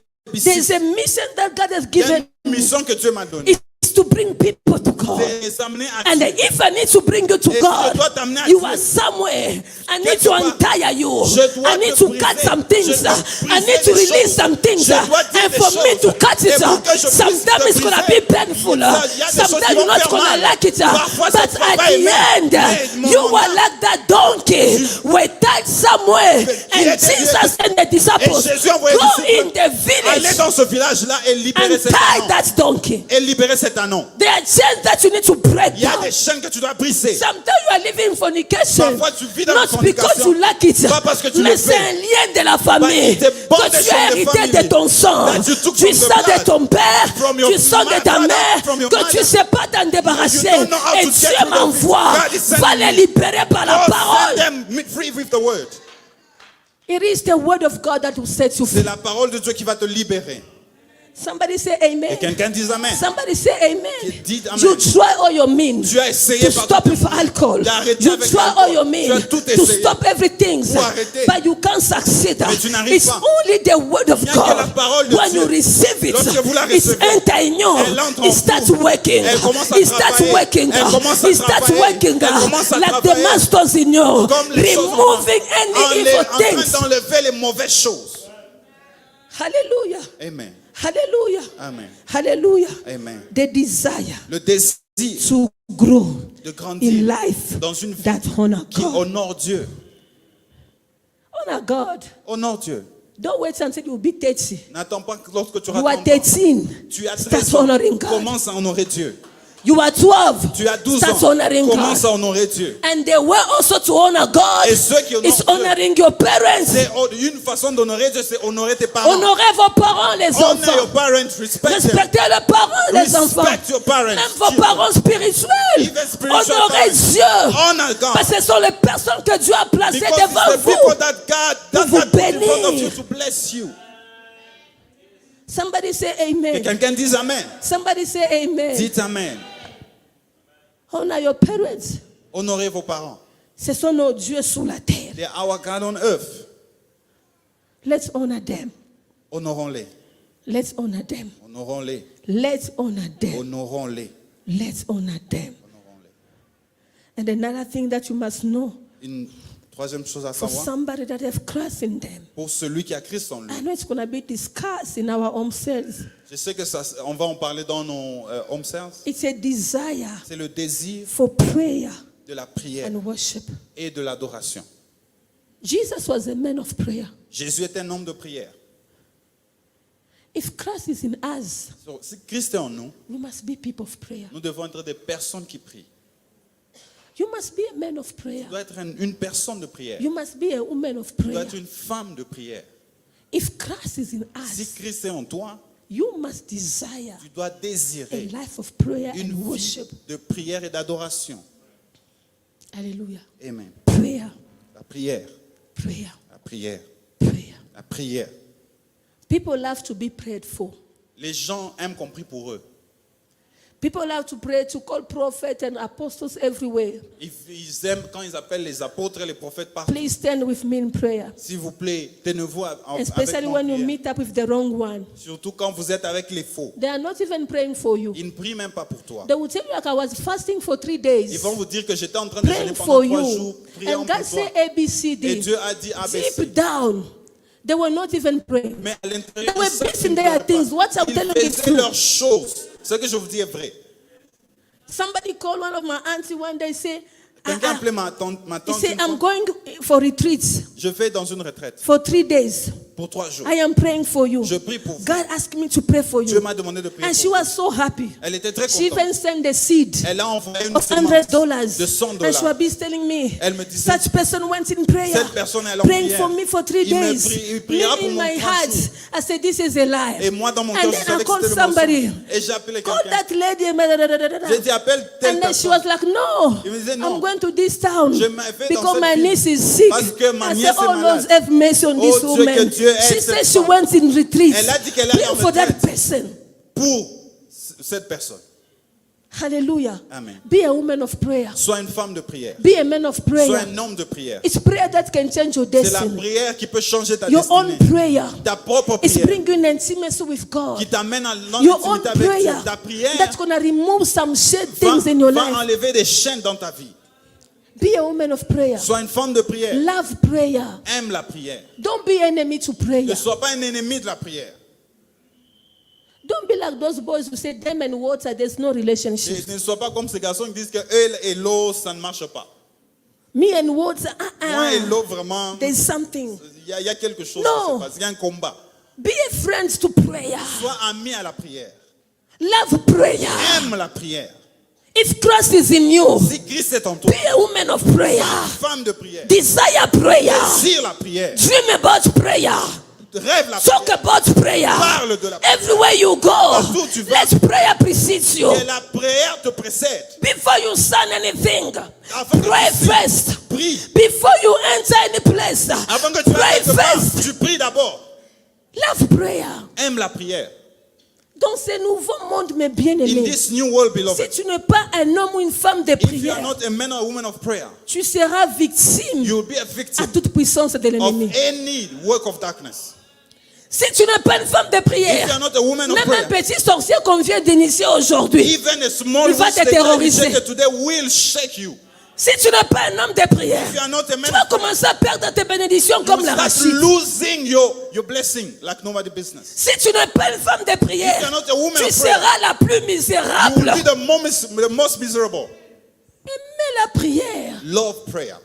babysitter. a mission that God has Il y a given. une mission que Dieu m'a donnée. It's to bring people to God. C'est s'amener à And Dieu. if I need to bring you to Et si God, je dois t'amener à you Dieu, are somewhere. I need quelque to part, untire you. je dois I need te to briser. cut some Je things. dois I briser need to des release choses. some things. Je dois dire And des for me choses. to cut Et it, pour que je puisse sometimes te it's going to briser, be painful. il y a des choses qui Sometimes vont you're not faire going to mal. like it. Parfois, ça But te fera at pas the aimer. end, Mais mon you mandat, were like that donkey. We're tied somewhere. qui And était- Jesus and the Et disciples Jésus a envoyé go les in disciples the aller village dans ce village-là et libérer and cet tie anon. that donkey. Et libérer cet anon. There are chains that you need to break Il y a down. des chaînes que tu dois briser. Sometimes you are living in fornication. Parfois, tu vis dans la Not because fornication. you like it. Pas parce que tu Mais le c'est fais. un lien de la famille. But it's a bond Que that tu as from the hérité family. de ton sang. That you took Du from the sang de blood. ton père. From your Du sang de ta mother, mère. from your Que tu ne mother. sais pas t'en débarrasser. You don't know how Et to get Dieu rid of it. m'envoie. God is sending Va les you. libérer par la God parole. set them free with the word. It is the word of God that will set you C'est free. la parole de Dieu qui va te libérer. Somebody say amen. Et quelqu'un dise Amen. Somebody say amen. Dites amen. You try all your means Tu as essayé to par stop tout with alcohol. d'arrêter You avec try l'alcool. all your Tu means as tout to essayé stop everything, pour arrêter. but you can't succeed. Mais tu n'arrives It's pas. only the word of Il n'y a que la God. parole de When Dieu. you receive it, Lorsque vous la it's recevez, enter in you. elle entre en It starts vous. working. Elle commence à It starts travailler. working. Elle commence à It starts travailler. working. Elle commence à Like the travailler. masters in you, Comme les choses removing any evil en train things. d'enlever les mauvaises choses. Hallelujah. Amen. Hallelujah. Amen. Hallelujah. Amen. The desire Le désir to grow de in grandir life dans une vie that honor qui God. honore Dieu. Honor God. Honore Dieu. Don't wait until you be 30. N'attends pas que lorsque tu auras You are 30 ans, 13. tu as Start 13 ans, honoring God. commence à honorer Dieu. You are 12. Tu as 12 Start ans, honoring commence God. à honorer Dieu. And the way also to honor God Et ceux qui honorent is Dieu, honoring your parents. c'est une façon d'honorer Dieu, c'est honorer tes parents. Honorez vos parents, les Honor your enfants. parents, respect them. Respectez les parents, les enfants. Respect your parents. Même vos parents spirituels. Even spiritual Honorez parents. Dieu. Honor God. Parce que ce sont les personnes que Dieu a placées Because it's devant the people vous. that God Pour vous put in front of bénir. you to bless you. Somebody say Que amen. quelqu'un dise Amen. Somebody say amen. Dites Amen. Honor your parents. Honorez vos parents. Ce sont nos dieux sur la terre. They are our God on earth. Let's honor them. Honorons-les. Let's honor them. Honorons-les. Let's honor them. Honorons-les. Let's honor them. Honorons-les. And another thing that you must know, Une troisième chose à for savoir, somebody that have Christ in them, pour celui qui a Christ en lui. I know it's going to be discussed in our home cells. Je sais que ça, on va en parler dans nos home cells. It's a desire C'est le désir for prayer de la prière and worship. et de l'adoration. Jesus was a man of prayer. Jésus est un homme de prière. If Christ is in us, So, si Christ est en nous, we must be people of prayer. nous devons être des personnes qui prient. You must be a man of prayer. Tu dois être une personne de prière. You must be a woman of Tu dois prayer. être une femme de prière. If Christ is in Si us, Christ est en toi, you must desire tu dois a désirer life of prayer une and vie worship. de prière et d'adoration. Hallelujah. Amen. Prayer, La prière, prayer, la prière, prayer. la prière. People love to be prayed for. Les gens aiment qu'on prie pour eux. People love to pray, to call prophets and apostles everywhere. Ils aiment quand ils appellent les apôtres et les prophètes partout. Please stand with me in prayer. S'il vous plaît, tenez-vous avec Especially moi en when you prière. meet up with the wrong one. Surtout quand vous êtes avec les faux. They are not even praying for you. Ils ne prient même pas pour toi. They will tell you like I was fasting for 3 Ils days, vont vous dire que j'étais en train de jeûner praying pendant for 3 you. jours, priant And pour God toi. say Et ABCD. Dieu a dit ABC. Deep down, they were not even praying. Mais à l'intérieur, They were ils savent busy qu'ils in ne their pleurent things. pas. What I'm Ils telling you is faisaient true. leurs choses. Ce que je vous dis est vrai. Somebody called one of my auntie one day, say, Quelqu'un a appelé ma tante he said, une I'm fois. going for retreats Je vais dans une retraite for 3 days. pour 3 jours. I am praying for you. Je prie pour vous. God asked me to pray for Dieu you. m'a demandé de prier And pour she vous. was so happy. Elle était très She contente. even sent a seed Elle a envoyé une of semence $100. de 100 And she was $100. telling me, Elle me disait, such person went in prayer, cette personne est en praying prière. for me for 3 Il me days. il priera Me pour in moi my 3 heart, jours. I said, this is a lie. Et moi dans mon And cœur, je then I savais que called c'était le somebody. mensonge. Et j'ai appelé Call quelqu'un. that lady. J'ai dit appelle telle And then she personne. was like, no, Il me disait, non. I'm going to this town Je m'en vais dans because cette my ville. niece is sick. Parce que ma I nièce said, est oh malade. Lord, have mercy on Oh this Dieu, woman. que Dieu aide She cette said she femme. went in retreat. Elle a dit qu'elle allait Pray en for that retraite. person. Pour cette personne. Hallelujah. Amen. Be a woman of prayer. Sois une femme de prière. Be a man of Sois prayer. un homme de prière. It's prayer that can change your C'est la destiny. prière qui peut changer ta Your own destinée. prayer. Ta propre It's prière bringing you in intimacy with God. qui t'amène à Your own l'intimité avec Dieu. prayer Ta prière that's going to remove some shit va, things in your va life. enlever des chaînes dans ta vie. Be a woman of prayer. Sois une femme de prière. Love prayer. Aime la prière. Don't be enemy to prayer. Ne sois pas un ennemi de la prière. Don't be like those boys who say them and water, there's no relationship. Ne sois pas comme ces garçons qui disent que eux et l'eau, ça ne marche pas. Me and water, Moi et l'eau, vraiment, there's something. il y a quelque chose No. qui se passe. Il y a un combat. Be a friend to prayer. Sois ami à la prière. Love prayer. Aime la prière. If Christ is in you, Si Christ est en toi, be a woman of prayer. femme de prière, Desire prayer. désire la prière, Dream about prayer. rêve la Talk prière, about prayer. parle de la prière. Everywhere you go, Partout où tu vas. let prayer precede you. Que la prière te précède. Before you sign anything, Avant que pray tu signes, first. prie. Before you enter any place, Avant que tu pray ailles quelque part, first. tu pries d'abord. Love prayer. Aime la prière. Dans ce nouveau monde, mes In bien-aimés, this new world, si beloved, tu n'es pas un homme ou une femme de if you prière, are not a man or a woman of prayer, tu seras victime you will be a à victim toute puissance de of l'ennemi. any work of darkness. Si tu n'es pas une femme de If you prière, are not a woman of même un prayer, petit sorcier qu'on vient d'initier aujourd'hui, even a small il va witch te that I terroriser. rejected today will shake you. si tu n'es pas un homme de prière, If you are not a tu man vas of prayer, commencer à perdre tes bénédictions you comme will la start rachis. losing your blessing like nobody business. Si tu n'es pas une femme de If you prière, are not a woman tu of prayer, seras la plus you misérable. will be the most miserable. Aimez la prière. Love prayer.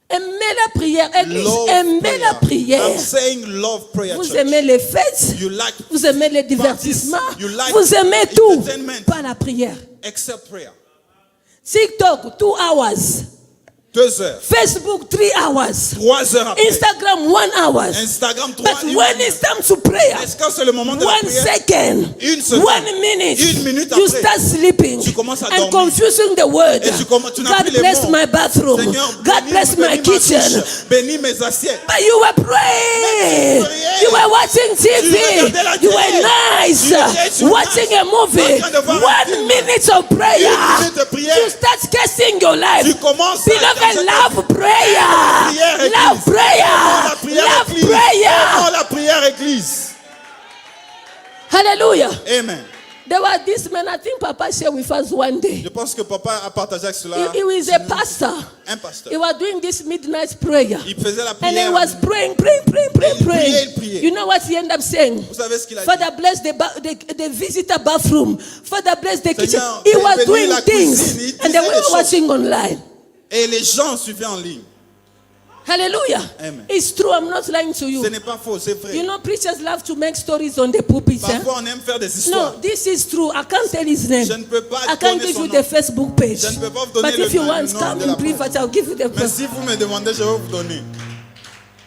Aimez la prière. Église, Love aimez la prière. I'm saying love prayer, Vous church. aimez les fêtes, You like vous aimez les divertissements, you like vous aimez tout, entertainment. pas la prière. except prayer. TikTok, 2 hours. 2 heures. Facebook, 3 hours. 3 heures après. Instagram, 1 hour. Instagram, 3 But when it's time to prayer, Est-ce que c'est le moment de la 1 prière? second, Une seconde. 1 minute, Une minute you après, start sleeping tu commences à and dormir. confusing the word. Et tu n'as God plus les bless mots. my bathroom. Seigneur, God bless my bénis ma kitchen. douche, bénis mes assiettes. But you were praying. Mais tu priais. You were watching TV. regardais la You télé. were nice. Tu étais sur Watching a movie. en train de voir un 1 film. minute of prayer. 1 minute de prière. You start cursing your life. Tu commences à Beloved, casser ta love prayer. prière, église. Love prayer. Aimons la prière, Love église. prayer. Aimons la prière, église. Hallelujah. Amen. There was this man, I think Papa shared with us one day. Je pense que papa a partagé avec cela. He was a pastor. Un pasteur. He was doing this midnight prayer. Il faisait la And he prière. was praying. Il priait. You know what he ended up saying? Vous savez ce qu'il a dit? Father, bless the visitor bathroom. Father, bless the kitchen. Seigneur, He was bénis doing la things. cuisine. Il And they disait were des choses. watching online. Et les gens suivaient en ligne. Hallelujah. Amen. It's true. I'm not lying to Ce you. n'est pas faux, c'est vrai. You know, preachers love to make stories on the pulpit. eh? Parfois, on aime faire des No, histoires. this is true. I can't tell his name. Je ne peux pas I can't donner give son you nom. the Facebook page. Je ne peux pas vous donner But le if you nom want, de come la in page. private. I'll give you the Mais si vous me demandez, je vais vous donner.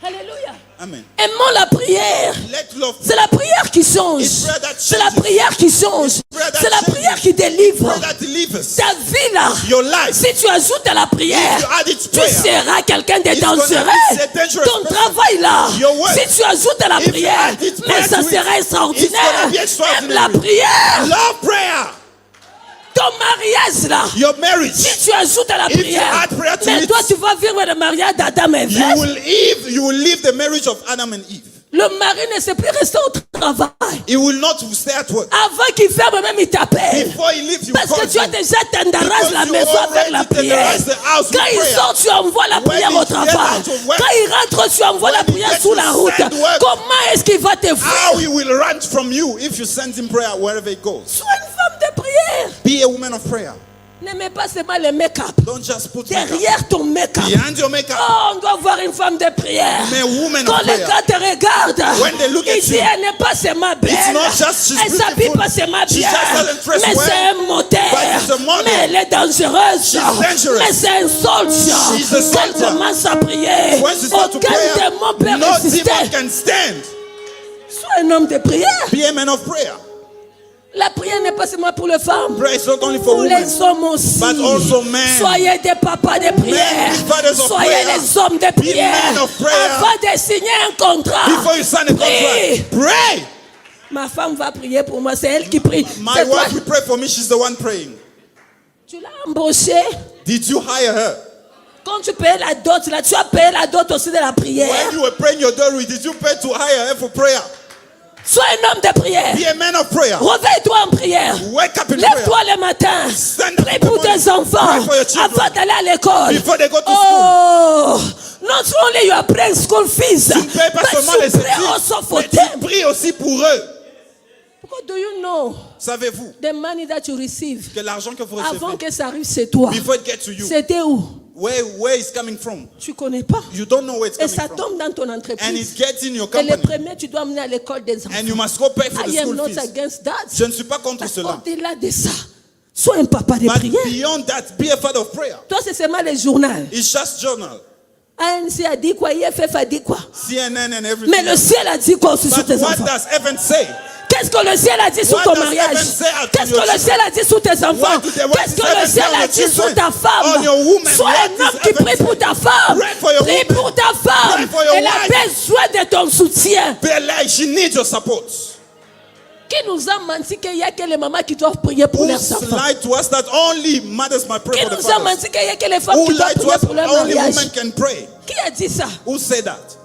Hallelujah. Amen. Aimons la prière. Let love. C'est la prière qui change. It's prayer that C'est la changes. prière qui change. prayer that C'est la changes. prière qui délivre. Pray that delivers. Ta vie là, Your life. si tu ajoutes à la prière, If you add it to tu prayer, seras quelqu'un de it's gonna dangereux. be a dangerous Ton person. travail là, Your work. si tu ajoutes à la If you prière, add it mais ça to it, sera it's extraordinaire. gonna be Aime extraordinary. la prière. Love prayer. Ton mariage là, Your marriage. si tu ajoutes à la If you prière, add prayer to mais it, toi tu vas vivre le mariage d'Adam et Ève. You will leave the marriage of Adam and Eve. Le mari ne sait plus rester au travail. He will not stay at work. Avant qu'il ferme même, il t'appelle. Before he leaves, you Parce que call tu as him. déjà tendarazé Because la you maison avec la already prière. tenderized the house with Quand il prayer. sort, tu envoies la When prière he au gets travail. out of work, Quand il rentre, tu envoies la when he prière gets sous la to route. send work, Comment est-ce qu'il va te How voir? he will run from you if you send him prayer wherever he goes. Sois une femme de prière. Be a woman of prayer. Ne mets pas seulement le make-up. Don't just put makeup. Derrière ton make-up. Behind your makeup. Oh, on doit voir une femme de prière. Mais woman Quand of les prayer. gars te regardent, When they look at ils disent you, elle n'est pas seulement belle. it's not just she's Elle s'habille beautiful. pas seulement She bien. just doesn't dress Mais well, c'est un moteur. but it's a model. Mais elle est dangereuse. She's dangerous. Mais c'est un soldier. She's a Quand elle soldier. commence à prier, When she starts to aucun pray, démon peut no résister. demon can stand. Sois un homme de prière. Be a man of prayer. La prière n'est pas seulement pour les femmes. Prayer is not only for Pour women, les hommes aussi. but also men. Soyez des papas de prière. Men, fathers of Soyez prayer. les hommes de prière. men of prayer. Avant de signer un contrat. Before you sign a Prie. contract, pray. Ma femme va prier pour moi. C'est elle qui prie. My C'est toi. wife will pray for me. She's the one praying. Tu l'as embauchée. Did you hire her? Quand tu payes la dot, là, tu as payé la dot aussi de la prière. When you were praying your dowry, did you pay to hire her for prayer? Sois un homme de prière. Be a man of prayer. Réveille-toi en prière. Wake up in Lève-toi prayer. le matin. Stand up Prie in the pour morning. tes enfants. Pray for your children. Avant d'aller à l'école. Before they go to Oh, not only you are praying school fees, Tu ne payes pas but seulement you les pray études, also for mais tu them. pries aussi pour eux. Because do you know Savez-vous the money that you receive que l'argent que vous avant recevez, que ça arrive chez toi, before it gets to you, c'était où? where is coming from? Tu connais pas. You don't know where it's Et coming ça from. tombe dans ton And entreprise. it gets in your Et le company. premier, tu dois amener à l'école des enfants. And you must go pay for the I am school not fees. against that. Je ne suis pas contre cela. Au-delà de ça, sois un papa de But prière. beyond that, be a father of prayer. Toi, c'est seulement le journal. It's just journal. ANC a dit quoi, IFF a dit quoi. CNN and Mais everything. le ciel a dit quoi aussi sur But tes what enfants? does heaven say? Qu'est-ce que le ciel a dit sur What ton does mariage? heaven say about Qu'est-ce your que le ciel a dit sur tes enfants? What does Qu'est-ce que le heaven say ciel on a your dit sur children? ta femme? On your woman? Sois What un does homme qui heaven prie say? pour ta femme. Pray for your Prie woman. pour ta femme. Pray for your Elle a wife. besoin de ton soutien. She needs your support. Qui nous a menti qu'il y a que les mamans qui doivent prier pour Who leurs enfants? lied to us that only mothers might pray Qui for the nous a fathers? menti qu'il y a que les femmes Who qui doivent lied to prier us pour leur only mariage? women can pray? Qui a dit ça? Who said that?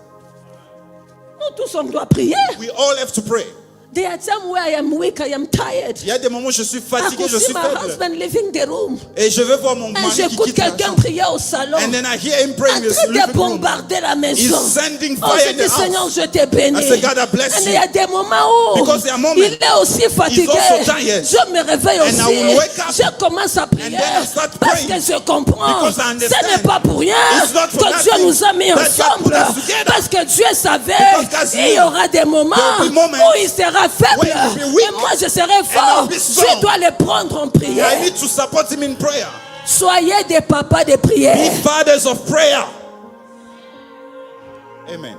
Nous tous on doit prier. We all have to pray. There are times where I am weak, I am tired. Il y a des moments où je suis I fatigué, could je see suis my faible. husband leaving the room. Et je veux voir mon Et mari qui j'écoute quitte la quelqu'un chambre. prier au salon. And then I hear him En praying in the train de living room. bombarder la maison. He's sending Oh, fire je in the dis Seigneur, house. je t'ai béni. I say, God, I bless Et you. il y a des moments où Because there are moments il est aussi fatigué. also tired. Je me réveille And I will wake aussi. up. Je commence à prier. And then I start Parce praying. que je comprends. Because I understand. Ce n'est pas pour rien It's not for que Dieu nothing nous a mis that God ensemble. put us together. Parce que Dieu savait Because God il y aura des moments there will be moments où il sera faible. when he will be weak. Et moi, je serai fort. I'll be strong. Je dois le prendre en I prière. need to support him in prayer. Soyez des papas de Be prière. fathers of prayer. Amen.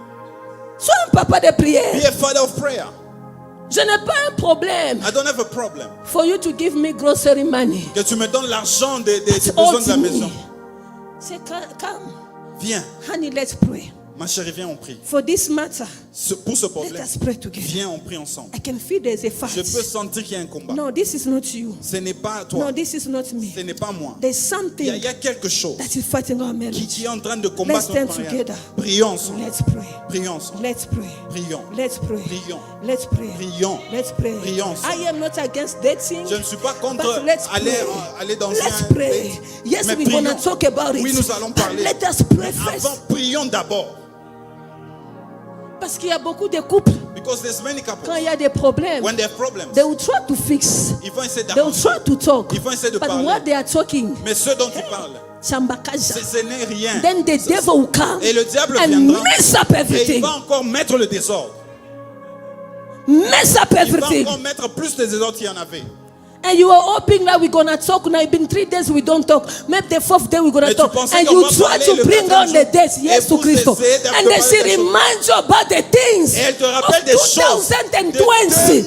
Sois un papa de prière. Be a father of prayer. Je n'ai pas un problème I don't have a problem. for you to give me grocery money. Que tu me donnes l'argent des besoins Hold de la me. maison. C'est calme. Viens, Honey, let's pray. ma chérie, viens, on prie. For this matter, Pour ce let problème, us pray together. viens, on prie ensemble. I can feel there's a Je peux fight. sentir qu'il y a un combat. No, this is not you. Ce n'est pas toi. No, this is not Ce me. n'est pas moi. There's Il something y a quelque chose that is fighting our marriage. qui est en train de combattre Let's stand notre mariage. together. Prions ensemble. Let's pray. Prions ensemble. Let's pray. Prions. Let's pray. Prions. Let's pray. Prions. Let's pray. Prions ensemble. I am not against dating. Je ne suis pas contre But let's aller pray. dans Let's un pray. date. Yes, Mais we're going to prions. talk about it. Oui, nous allons But parler. let us pray Avant, first. prions d'abord. Parce qu'il y a beaucoup de couples, Because there's many quand couples, il y a des problèmes, when they have problems, they will try to fix. ils vont essayer They will d'arranger. try to talk. Ils vont essayer de But parler. what they are talking, Mais ce dont ils parlent, Chambakaja. ce n'est rien. Then the devil will come Et le diable and viendra mess up et il everything. va encore mettre le désordre. Mess up Il va everything. encore mettre plus de désordre qu'il y en avait. And you are hoping that we're gonna talk. Now it's been 3 days we don't talk. Maybe the 4th day we're gonna Mais tu talk. pensais And qu'on you va try parler to le bring 4e on the jour. days, yes Et to vous Christo. essayez de And then she préparer des choses. reminds you about the things Et elle te of rappelle des choses 2020. de And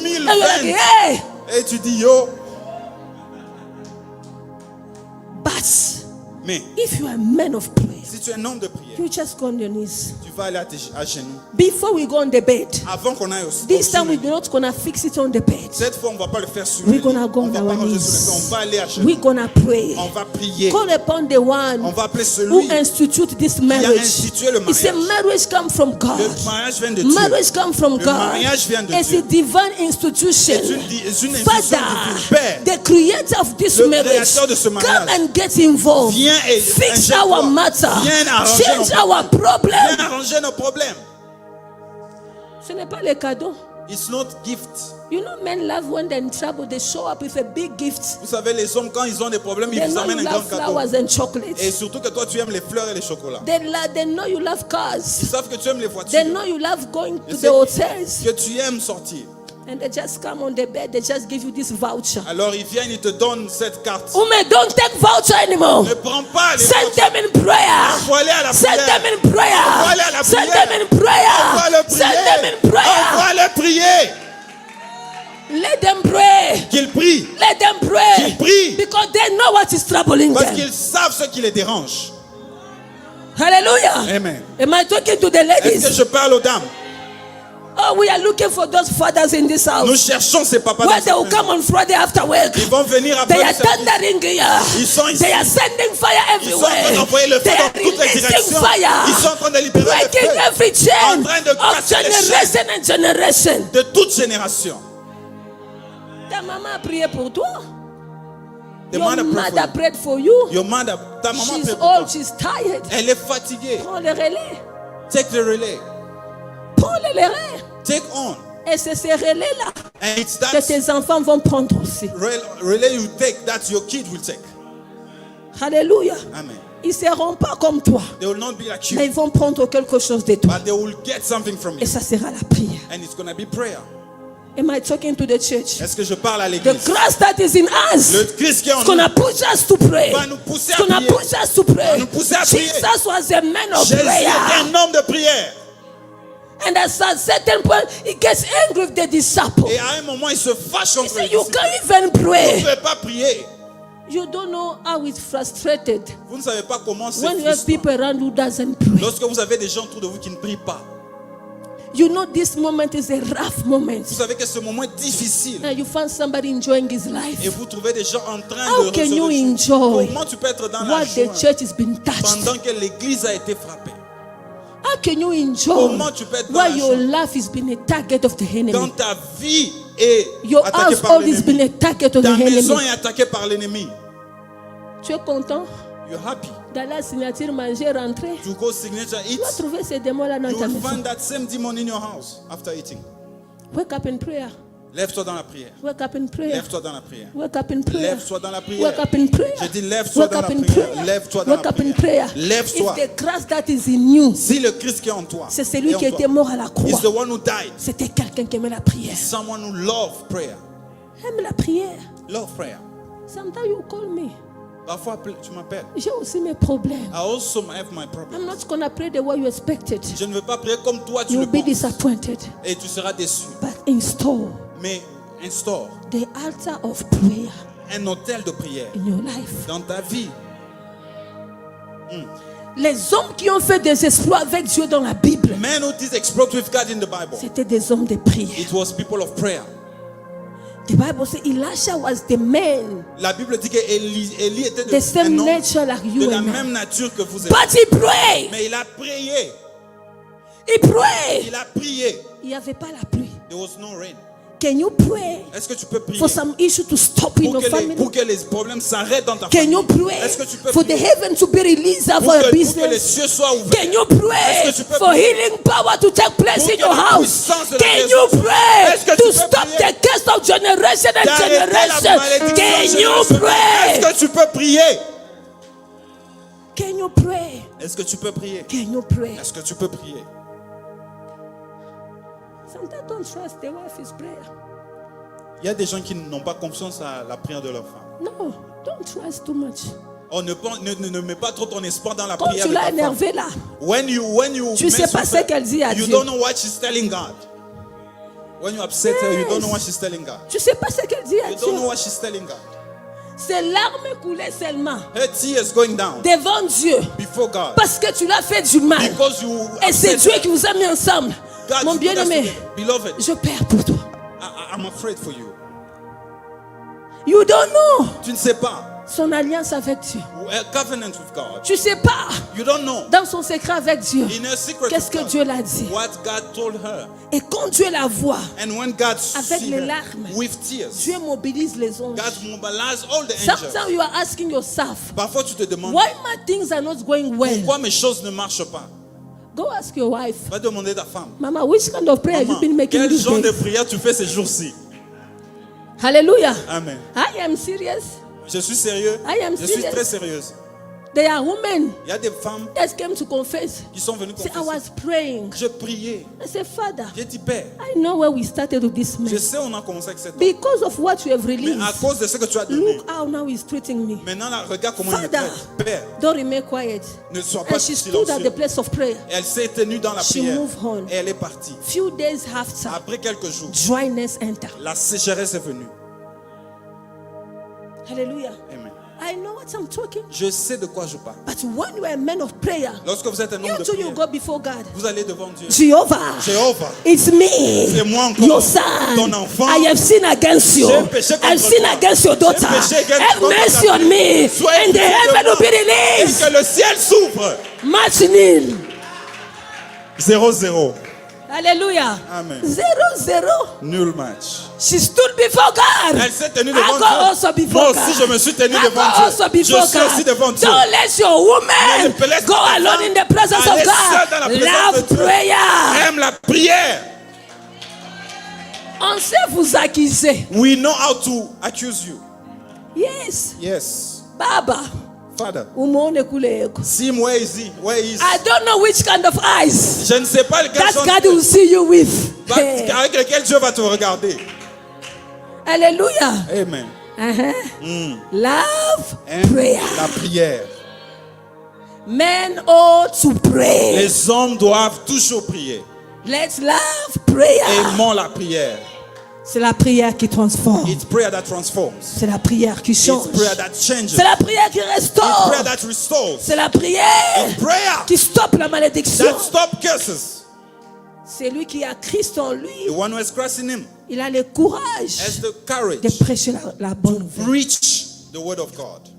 you're like, 2020. hey, Et tu dis yo, but mais if you are a man of prayer, si tu es un homme de prière, you just go on your knees. tu vas aller à genoux. Before we go on the bed, Avant qu'on aille this time we're au not gonna fix it on the bed. cette fois, on ne va pas le faire sur We're le lit. gonna go On on va pas our ranger sur le lit. knees. On va aller à genoux. We're gonna pray. On va prier. Call upon the one On va appeler who celui. institute this a marriage. institué le He said mariage. marriage come from God. Le mariage vient de Dieu. Marriage come from Le God. mariage vient de It's Dieu. a divine institution. C'est une institution Father, divine. Père, the creator of this le marriage, créateur de ce come mariage, and get involved. viens et Fix injecte-toi. our matter. Viens arranger Change nos our problem. Viens arranger nos problèmes. Ce n'est pas les cadeaux. It's not gift. You know, men love when they're in trouble, they show up with a big gift. Vous savez, les hommes, quand ils ont des problèmes, ils They vous know you amènent un grand love cadeau. flowers and Et chocolates. surtout que toi, tu aimes les fleurs et les chocolats. They know you love Ils cars. savent que tu aimes les voitures. They know you love going to Ils the savent hotels. que tu aimes sortir. And they just come on the bed, they just give you this voucher. Alors ils viennent, ils te donnent cette carte. Women, don't take voucher anymore. Ne prends pas les Send vouchers. them in prayer. Envoie-les à la Send prière. them in prayer. Envoie-les à la Send prière. them in prayer. Envoie-le Send them prier. in prayer. Envoie-le prier. Let them pray. Qu'ils prient. Let them pray. Qu'ils prient. Because they know what is troubling Parce them. qu'ils savent ce qui les dérange. Hallelujah. Amen. Am I talking to the Est-ce que ladies? je parle aux dames? Oh, we are looking for those fathers in this Nous house. cherchons ces papas Where dans they will cette come maison. on Friday after work. Ils vont venir après They le are service. thundering here. Ils sont ici. They are sending fire Ils sont en train everywhere. d'envoyer le feu They dans are toutes les releasing directions. fire. Ils sont en train de libérer le Breaking feu every en chain train de of casser les generation and generation. de toute génération. Ta maman a prié pour toi. The Your mother prayed for mother you. prayed for you. Your mother, ta maman She's prie pour old, toi. she's tired. Elle est fatiguée. Prends le relais. Take the relay. Prends le relais. Take on. Et c'est ces relais-là And it's que that tes enfants vont prendre aussi. relay you take that your kid will take. Alléluia. Amen. Ils ne seront pas comme toi, They will not be like mais you, ils vont prendre quelque chose de toi. but they will get something from Et you. ça sera la prière. And it's going to be prayer. Am I talking to the church? Est-ce que je parle à The l'église? Christ that is in us. Le Christ qui est en It's gonna nous push us to pray. va nous pousser It's à gonna prier. push us to pray. Va nous pousser à prier. Jesus was a man of Jésus est prayer. un homme de prière. And at a certain point, he gets angry with the disciples. Et à un moment, il se fâche He contre said, les you disciples. can't even Vous ne pray. pouvez pas prier. You don't know how it's frustrated Vous ne savez pas comment c'est when you have frustrant. people around who doesn't pray. Lorsque vous avez des gens autour de vous qui ne prient pas. You know this moment is a rough moment. Vous savez que ce moment est difficile. And you find somebody enjoying his Et life. vous trouvez des gens en train How de can se you réjouir. enjoy Comment tu peux être dans la what joie the church has been touched? pendant que l'église a été frappée? How can you enjoy Comment tu peux être dans where la your joie life has been a target of the quand enemy? ta vie est Your attaquée par household has been l'ennemi? a target of the Ta maison enemy. est attaquée par l'ennemi. Tu es content You're happy d'aller à la signature, manger, rentrer? to go signature eat. Tu vas trouver ces démons-là dans You ta will maison. find that same demon in your house after eating. Wake up in prayer. Lève-toi dans la prière. Wake up in prayer. Lève-toi dans la prière. Wake up in prayer. Lève-toi dans la prière. Wake up in prayer. J'ai dit lève-toi Wake dans up la in prière. prayer. Lève-toi dans Wake la up in prière. prayer. Lève-toi. If the Christ that is in you, Si le Christ qui est en toi, c'est celui est en qui toi, était mort à la is croix. the one who died. C'était quelqu'un qui aimait la prière. Someone who love prayer. Aime la prière. Love prayer. Sometimes you call me. Parfois tu m'appelles. J'ai aussi mes problèmes. I also have my I'm problem. not gonna pray the way you expected. Je ne veux pas prier comme toi tu You'll le be penses. disappointed. Et tu seras déçu. But install Mais instaure the altar of prayer un hôtel de prière in your life. dans ta vie. Les hommes qui ont fait des exploits avec Dieu dans la Bible, Men who did exploit with God in the Bible. c'était des hommes de prière. It was people of prayer. The Bible says Elisha was the man, La Bible dit que Élie était the same un homme nature like de you la and I. même nature que vous êtes. But he prayed. Mais il a prié. He prayed. Il a prié. Il n'y avait pas la pluie. There was no rain. Can you pray Est-ce que tu peux prier for some issue to stop in your family? pour que les problèmes s'arrêtent dans ta Can famille? you pray Est-ce que tu peux for the prier heaven to be released pour over your que les business? cieux soient ouverts? Can you Est-ce pray que tu peux for prier healing power to take place pour in que your la house? puissance de la Can you résurrection- pray Est-ce que tu to peux stop prier the curse of generation and d'arrêter la generation? malédiction Can you générationnelle? pray? Est-ce que tu peux prier? Can you pray? Est-ce que tu peux prier? Can you pray? Est-ce que tu peux prier? Sometimes don't trust the wife is prayer. Il y a des gens qui n'ont pas confiance à la prière de leur femme. No, don't trust too much. Oh, ne mets pas trop ton espoir dans la Quand prière tu de l'as ta femme. énervé là, When you Tu sais mess pas with ce her, qu'elle dit à you Dieu. don't know what she's telling God. When you upset her, you don't know what she's telling God. tu sais pas ce qu'elle dit à You don't know Dieu. what she's telling God. Ses larmes coulaient seulement Her tears going down devant Dieu before God. parce que tu l'as fait du mal. Because you Et c'est upset Dieu her. qui vous a mis ensemble. God, Mon you put us bien-aimé, together. Beloved, je perds pour toi. I'm afraid for you. You don't know Tu ne sais pas. son alliance avec Dieu. A covenant with God. Tu sais pas You don't know. dans son secret avec Dieu In her secret qu'est-ce with que God, Dieu l'a dit. what God told her. Et quand Dieu la voit, And when God avec sees les her larmes, with tears, Dieu mobilise les anges. God mobilizes all the angels. Sometimes you are asking yourself, Parfois tu te demandes why my things are not going well? pourquoi mes choses ne marchent pas. Go ask your wife, Va demander ta femme. Mama, which kind of prayer have you Maman, been making quel these genre de days? prière tu fais ces jours-ci? Hallelujah. Amen. I am serious. Je suis sérieux. I am Je suis serious. très sérieuse. There are women Il y a des femmes that came to confess. qui sont venues Say, I confesser. was praying. Je priais. I said, Father, J'ai dit, Père, I know where we started with this man. je sais on a commencé avec cet homme. Because of what you have Mais à released. cause de ce que tu as donné, Look how now he's treating me. maintenant là, regarde comment il me Father, traite. Père, don't remain quiet. ne sois pas And she stood at the silencieux. place of prayer. Elle s'est tenue dans la She prière. moved on. Et elle est partie. Few days after, Après quelques jours, dryness entered. la sécheresse est venue. Hallelujah. Amen. I know what I'm talking. Je sais de quoi je parle. But when you are a man of prayer, Lorsque vous êtes un homme you de too, you prière, go before God. vous allez devant Dieu. Jehovah, Jéhovah, it's me, c'est moi encore, your son. ton enfant. I have sinned against you. J'ai péché contre I've sinned toi. against your daughter. J'ai péché Have contre mercy ta on me, Sois and the pitié de heaven will moi. be Et released. que le ciel s'ouvre. Match nil. 0-0. Hallelujah. Amen. 0-0. Nul match. She stood before God. Elle s'est tenue I devant go Dieu. also before Moi God. aussi, je me suis tenu I devant go also Dieu. Je before suis aussi God. devant Dieu. Don't let your Ne woman te laisse go pas alone in the presence of aller seule dans la God. présence de Love Dieu. prayer. Aime la prière. On sait vous accuser. We know how to accuse you. Yes. Yes. Baba. Father. Umeone kule yeko. See him, where is he? Where is I don't know which kind of eyes Je ne sais pas lequel that genre God de- will see you with. Hey. avec lequel Dieu va te regarder. Hallelujah. Amen. Love Aime prayer. la prière. Men ought to pray. Les hommes doivent toujours prier. Let's love prayer. Aimons la prière. C'est la prière qui transforme. It's prayer that transforms. C'est la prière qui change. It's prayer that changes. C'est la prière qui It's restaure. prayer that restores. C'est la prière It's prayer qui stoppe la malédiction. that stops curses. C'est lui qui a Christ en lui. The one who has Christ in him Il a le courage has the courage de prêcher la bonne to nouvelle. preach the word of God.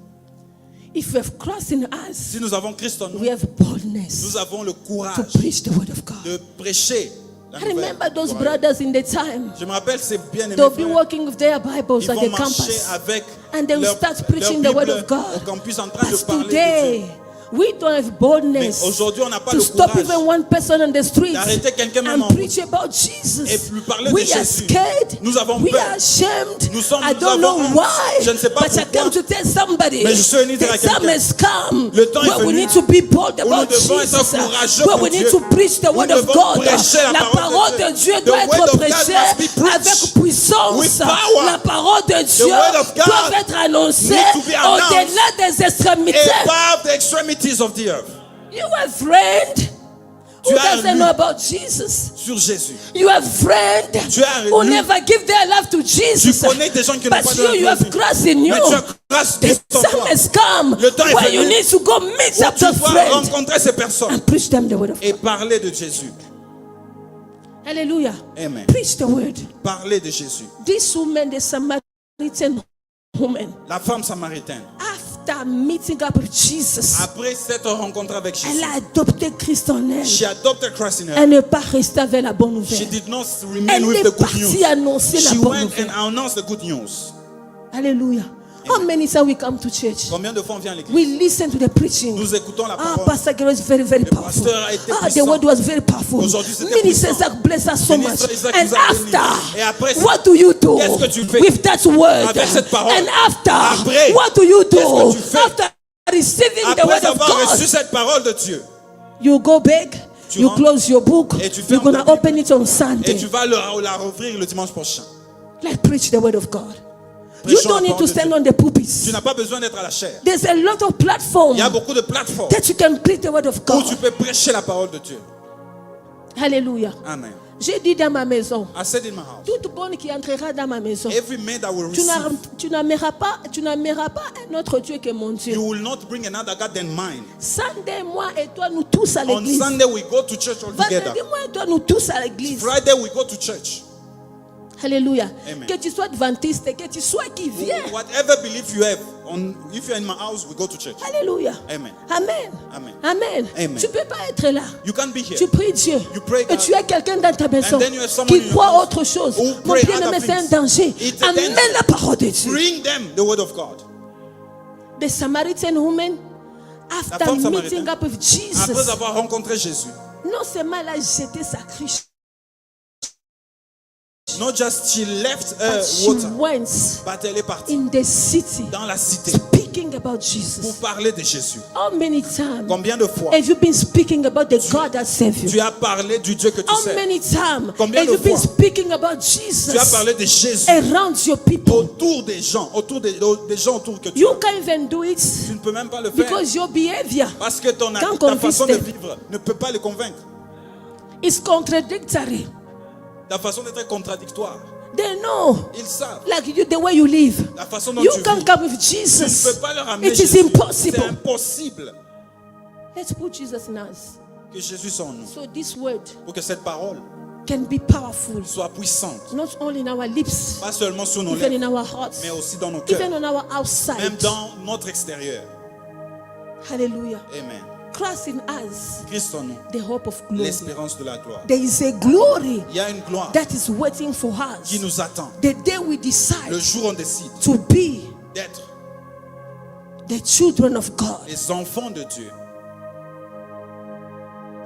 If we have Christ in us, Si nous avons Christ en nous, we have boldness nous avons le to courage preach the word of God. de prêcher la I nouvelle. remember those Ouais. brothers in the time. Je me rappelle ces bien-aimés They'll be frères. walking with their Bibles Ils at vont the marcher campus. avec And they will leur, start leur preaching the word Bible of God. au campus en train de But parler de today, Dieu. we don't have Mais boldness aujourd'hui, on n'a pas to le stop courage even one person on the street d'arrêter quelqu'un même en and preach about et Jesus. lui parler We de are Jésus. scared. Nous avons We peur. are ashamed. Nous sommes- I nous don't know avons honte. why. Je ne sais pas But I pourquoi. came to tell somebody Mais je suis venu dire à the time quelqu'un. has come Le temps est where we venu need to be bold où nous about devons être Jesus. courageux Where pour we need Dieu. to preach the Nous word of devons God. prêcher la La parole parole de de Dieu. Dieu The doit word être of God prêchée must be preached avec puissance. with power. La parole de Dieu word of God doit être annoncée need to be announced au-delà des extrémités. above the extremities of the earth. You have a friend who Tu as doesn't lu know about Jesus. sur Jésus. You have friend Tu as who lu. never give their life to Tu Jesus. connais des gens qui n'ont But pas de you have Christ in you. Mais tu as grâce The Christ en time toi. has come Le temps est where venu you need to go meet où up tu your dois friend rencontrer ces personnes and preach them the word of God. et parler de Jésus. Hallelujah. Amen. Preach the word. Parler de Jésus. This woman, the Samaritan woman, La femme samaritaine, after meeting up with Jesus, après s'être rencontrée avec Jésus, elle a adopté Christ en elle. she adopted Christ in her. Elle n'est pas restée avec la bonne She nouvelle. did not remain Elle with est the good news. partie annoncer la She bonne went nouvelle. and announced the good news. Hallelujah. How many times we come to church? Combien de fois on vient à l'église? We listen to the preaching. Nous écoutons la Ah, parole. Pastor Gary was very, very powerful. pasteur a été Ah, the puissant. word was very powerful. Aujourd'hui, c'était Minister puissant. Isaac blessed us so much. Ministre Isaac And nous a bénis. after, Et après, what do you do qu'est-ce que tu fais with that word? avec cette parole? And after, Après, what do you do qu'est-ce que tu fais? after receiving the Après word of avoir reçu God? cette parole de Dieu, You go back, Tu you rentres close your book, et tu you're fermes going ta to Bible. open it on et Sunday. tu vas la rouvrir le dimanche prochain. Let's preach the word of God. You Prêchons don't la need parole to de stand Dieu. on the pulpit. Tu n'as pas besoin d'être à la chair. There's a lot of platforms Il y a beaucoup de plateformes that you can preach the word of où God. tu peux prêcher la parole de Dieu. Hallelujah. Amen. J'ai dit dans ma maison, I said in my house, toute bonne qui entrera dans ma maison, every man that will tu receive, n'amèneras pas un autre Dieu que mon Dieu. you will not bring another God than mine. Sunday, moi et toi, nous tous à On l'église. Sunday we go to church all together. Vendredi, moi et toi, nous tous à l'église. Friday we go to church. Alléluia. Amen. Que tu sois adventiste, que tu sois qui vient. Whatever belief you have, if you're in my house, we go to church. Alléluia. Amen. Amen. Amen. Amen. Amen. Tu ne peux pas être là. You can't be here. Tu pries Dieu. You pray Et God. tu as quelqu'un dans ta maison And then you have someone qui in your croit house autre chose. who Mon pray bien-aimé, other c'est un things. danger. It's a Amène danger. la parole de Dieu. Bring them the word of God. The Samaritan woman, after femme meeting samaritaine, up with Après Jesus, avoir rencontré Jésus, Non seulement elle a jeté sa cruche, Not just she left her but she water, went but elle est partie in the city dans la cité speaking about pour Jesus. parler de Jésus. How many times Combien de fois have you been speaking about the God that saved tu you? as parlé du Dieu que tu How sais? many times Combien have de you been fois speaking about Tu as Jesus parlé de Jésus around your people? autour des gens, autour des gens autour que tu You as. can't even do it Tu ne peux même pas le faire because your behavior parce que can't ta convince façon de them. vivre ne peut pas les convaincre. is contradictory. Ta façon d'être est contradictoire. They know, Ils savent like you, the way you live. la façon dont You tu can't vis. come with Tu ne Jesus. peux pas leur amener It is Jésus. impossible. C'est impossible Let's put Jesus in us. que Jésus soit en nous. So this word Pour que cette parole can be powerful, soit puissante. not only in our lips, Pas seulement sur nos even lèvres, in our hearts, mais aussi dans nos cœurs. even on our outside. Même dans notre extérieur. Hallelujah. Amen. Christ in us, Christ en nous. the hope of glory. L'espérance de la gloire. There is a glory Il y a une gloire that is waiting for us. qui nous attend. The day we decide Le jour où on décide to be d'être the children of God, les enfants de Dieu,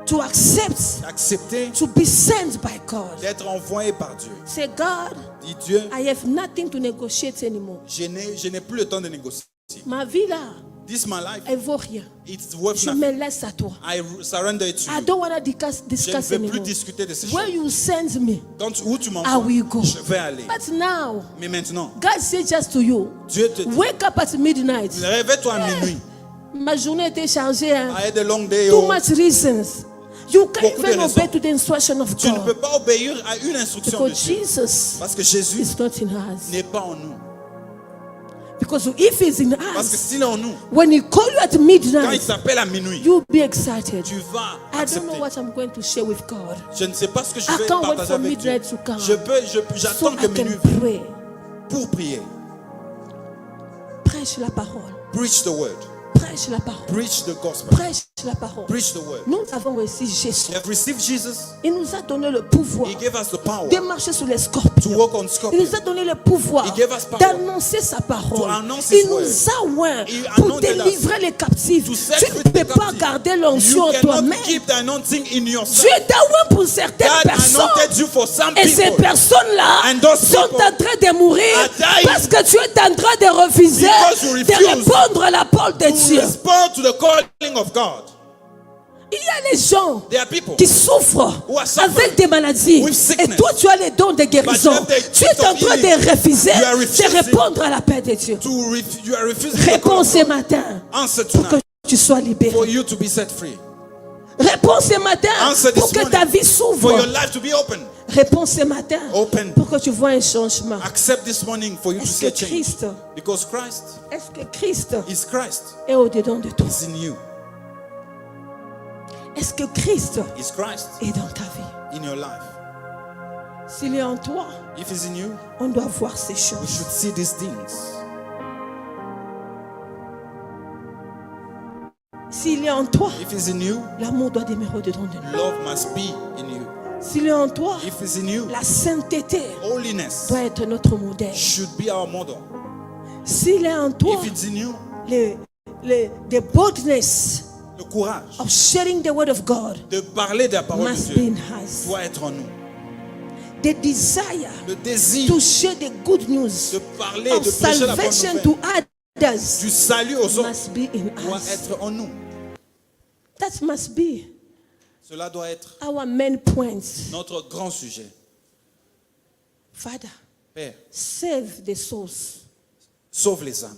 to accept, d'accepter to be sent by God. d'être envoyé par Dieu. Say, God, Dit Dieu, I have nothing to negotiate anymore. je n'ai plus le temps de négocier. Ma vie là, This my life. elle vaut rien. It's worth Je nothing. me laisse à toi. I surrender it to I you. don't want to discuss Je ne veux plus anymore. discuter de ces Where choses. you send me, Où tu I m'envoies, will go. je vais aller. But now, Mais maintenant, God says just to you, Dieu te dit, wake up at midnight. réveille-toi à minuit. Ma journée était chargée. Hein? I had a long day. Too Oh. much reasons. You can't Beaucoup de even raisons. obey to the instruction of Tu ne peux God. pas obéir à une instruction de Because Dieu. Jesus Parce que Jésus is not in us. n'est pas en nous. Because if he's in Parce que us, s'il est en nous, when he call you at quand il midnight, t'appelle à minuit, you'll be excited. tu vas I don't know accepter. what I'm going to share with God. Je ne sais pas ce que je I vais can't wait partager for avec Dieu. midnight to come. So J'attends que I minuit can vienne pray. pour prier. Prêche la parole. Preach the word. Prêche la parole. Preach the gospel. Prêche la parole. Preach the word. Nous avons reçu Jésus. You have received Jesus. Il nous a donné le pouvoir He gave us the power de marcher sur les to scorpions. walk on Il scorpions. nous a donné le pouvoir He gave us power d'annoncer sa parole. to announce Il his nous word. a oint He pour anointed us délivrer les captifs. to set Tu free ne the peux pas captive. garder l'onction en You toi-même. cannot keep the anointing in yourself. Dieu t'a oint pour certaines God personnes. anointed you for some Et ces people. personnes-là And those sont people en train de mourir are dying parce que tu es en train de refuser because you de refuse répondre à la parole de To Dieu. respond to the calling of God. Il y a des gens There are people qui souffrent who are suffering avec des maladies. with Et sickness. toi, tu as les dons de guérison. But you have the Tu gift es en of train healing. de refuser You are de refusing répondre à la paix de Dieu. You are refusing the call Réponds of ce God. matin Answer pour que tonight tu sois libéré. for you to be set free. Réponds ce matin Answer pour this que ta morning vie for s'ouvre. your life to be open. Réponds ce matin Open. pour que tu vois un changement. Accept this morning for you to Est-ce see a que change. Christ, Because Christ est-ce que Christ is Christ. est au-dedans de toi? Is in you. Est-ce que Christ Is Christ est dans ta vie? in your life. S'il est en toi, If he's in you, on doit voir ces we choses. should see these things. S'il est en toi, If he's in you, l'amour doit demeurer au-dedans de nous. love must be in you. S'il est en toi, If he's in you, la sainteté holiness doit être notre modèle. should be our model. S'il est en toi, If it's in you, the boldness le courage of sharing the word of God de parler de la parole de must be Dieu in us. doit être en nous. The desire Le désir to share the good news de parler, of de prêcher la bonne salvation nouvelle to others du salut aux autres must be in doit us. être en nous. That must be Cela doit être our main point. notre grand sujet. Father, Père, save the souls. sauve les âmes.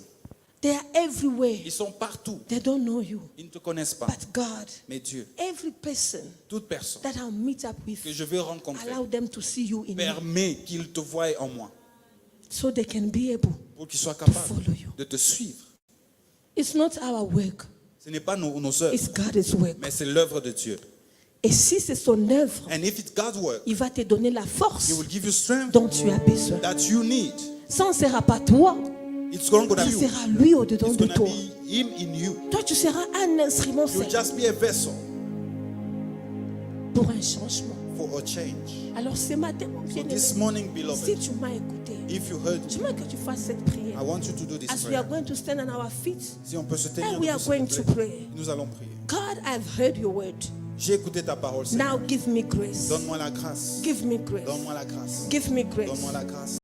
They are everywhere. Ils sont partout. They don't know you. Ils ne te connaissent pas. But God, Mais Dieu, every person toute personne that I'll meet up with, que je vais rencontrer, allow them to see you in me permet qu'il te voie en moi so they can be able. pour qu'il soit To capable follow you. de te suivre. It's not our work, Ce n'est pas nos œuvres, it's God's work. mais c'est l'œuvre de Dieu. Et si c'est son œuvre, And if it's God's work, il va te donner la He force will give you strength dont tu as besoin. that you need. Ça ne sera pas toi, It's going to ça be you. sera lui au-dedans It's de going to toi. be Him in you. Toi, tu seras un instrument You'll fait just be a vessel pour un changement. for a change. Alors ce matin, mon So bien-aimé, this morning, si beloved, tu m'as écouté, if you heard je me, veux que tu fasses cette prière. I want you to do this As we prayer. are going to stand on our feet, Si on peut se tenir and we debout, are s'il going vous to plaît. pray. Nous allons prier. God, I've heard your word. J'ai écouté ta parole, Seigneur. Now give me grace. Donne-moi la grâce. Give me grace. Donne-moi la grâce. Give me grace. Donne-moi la grâce.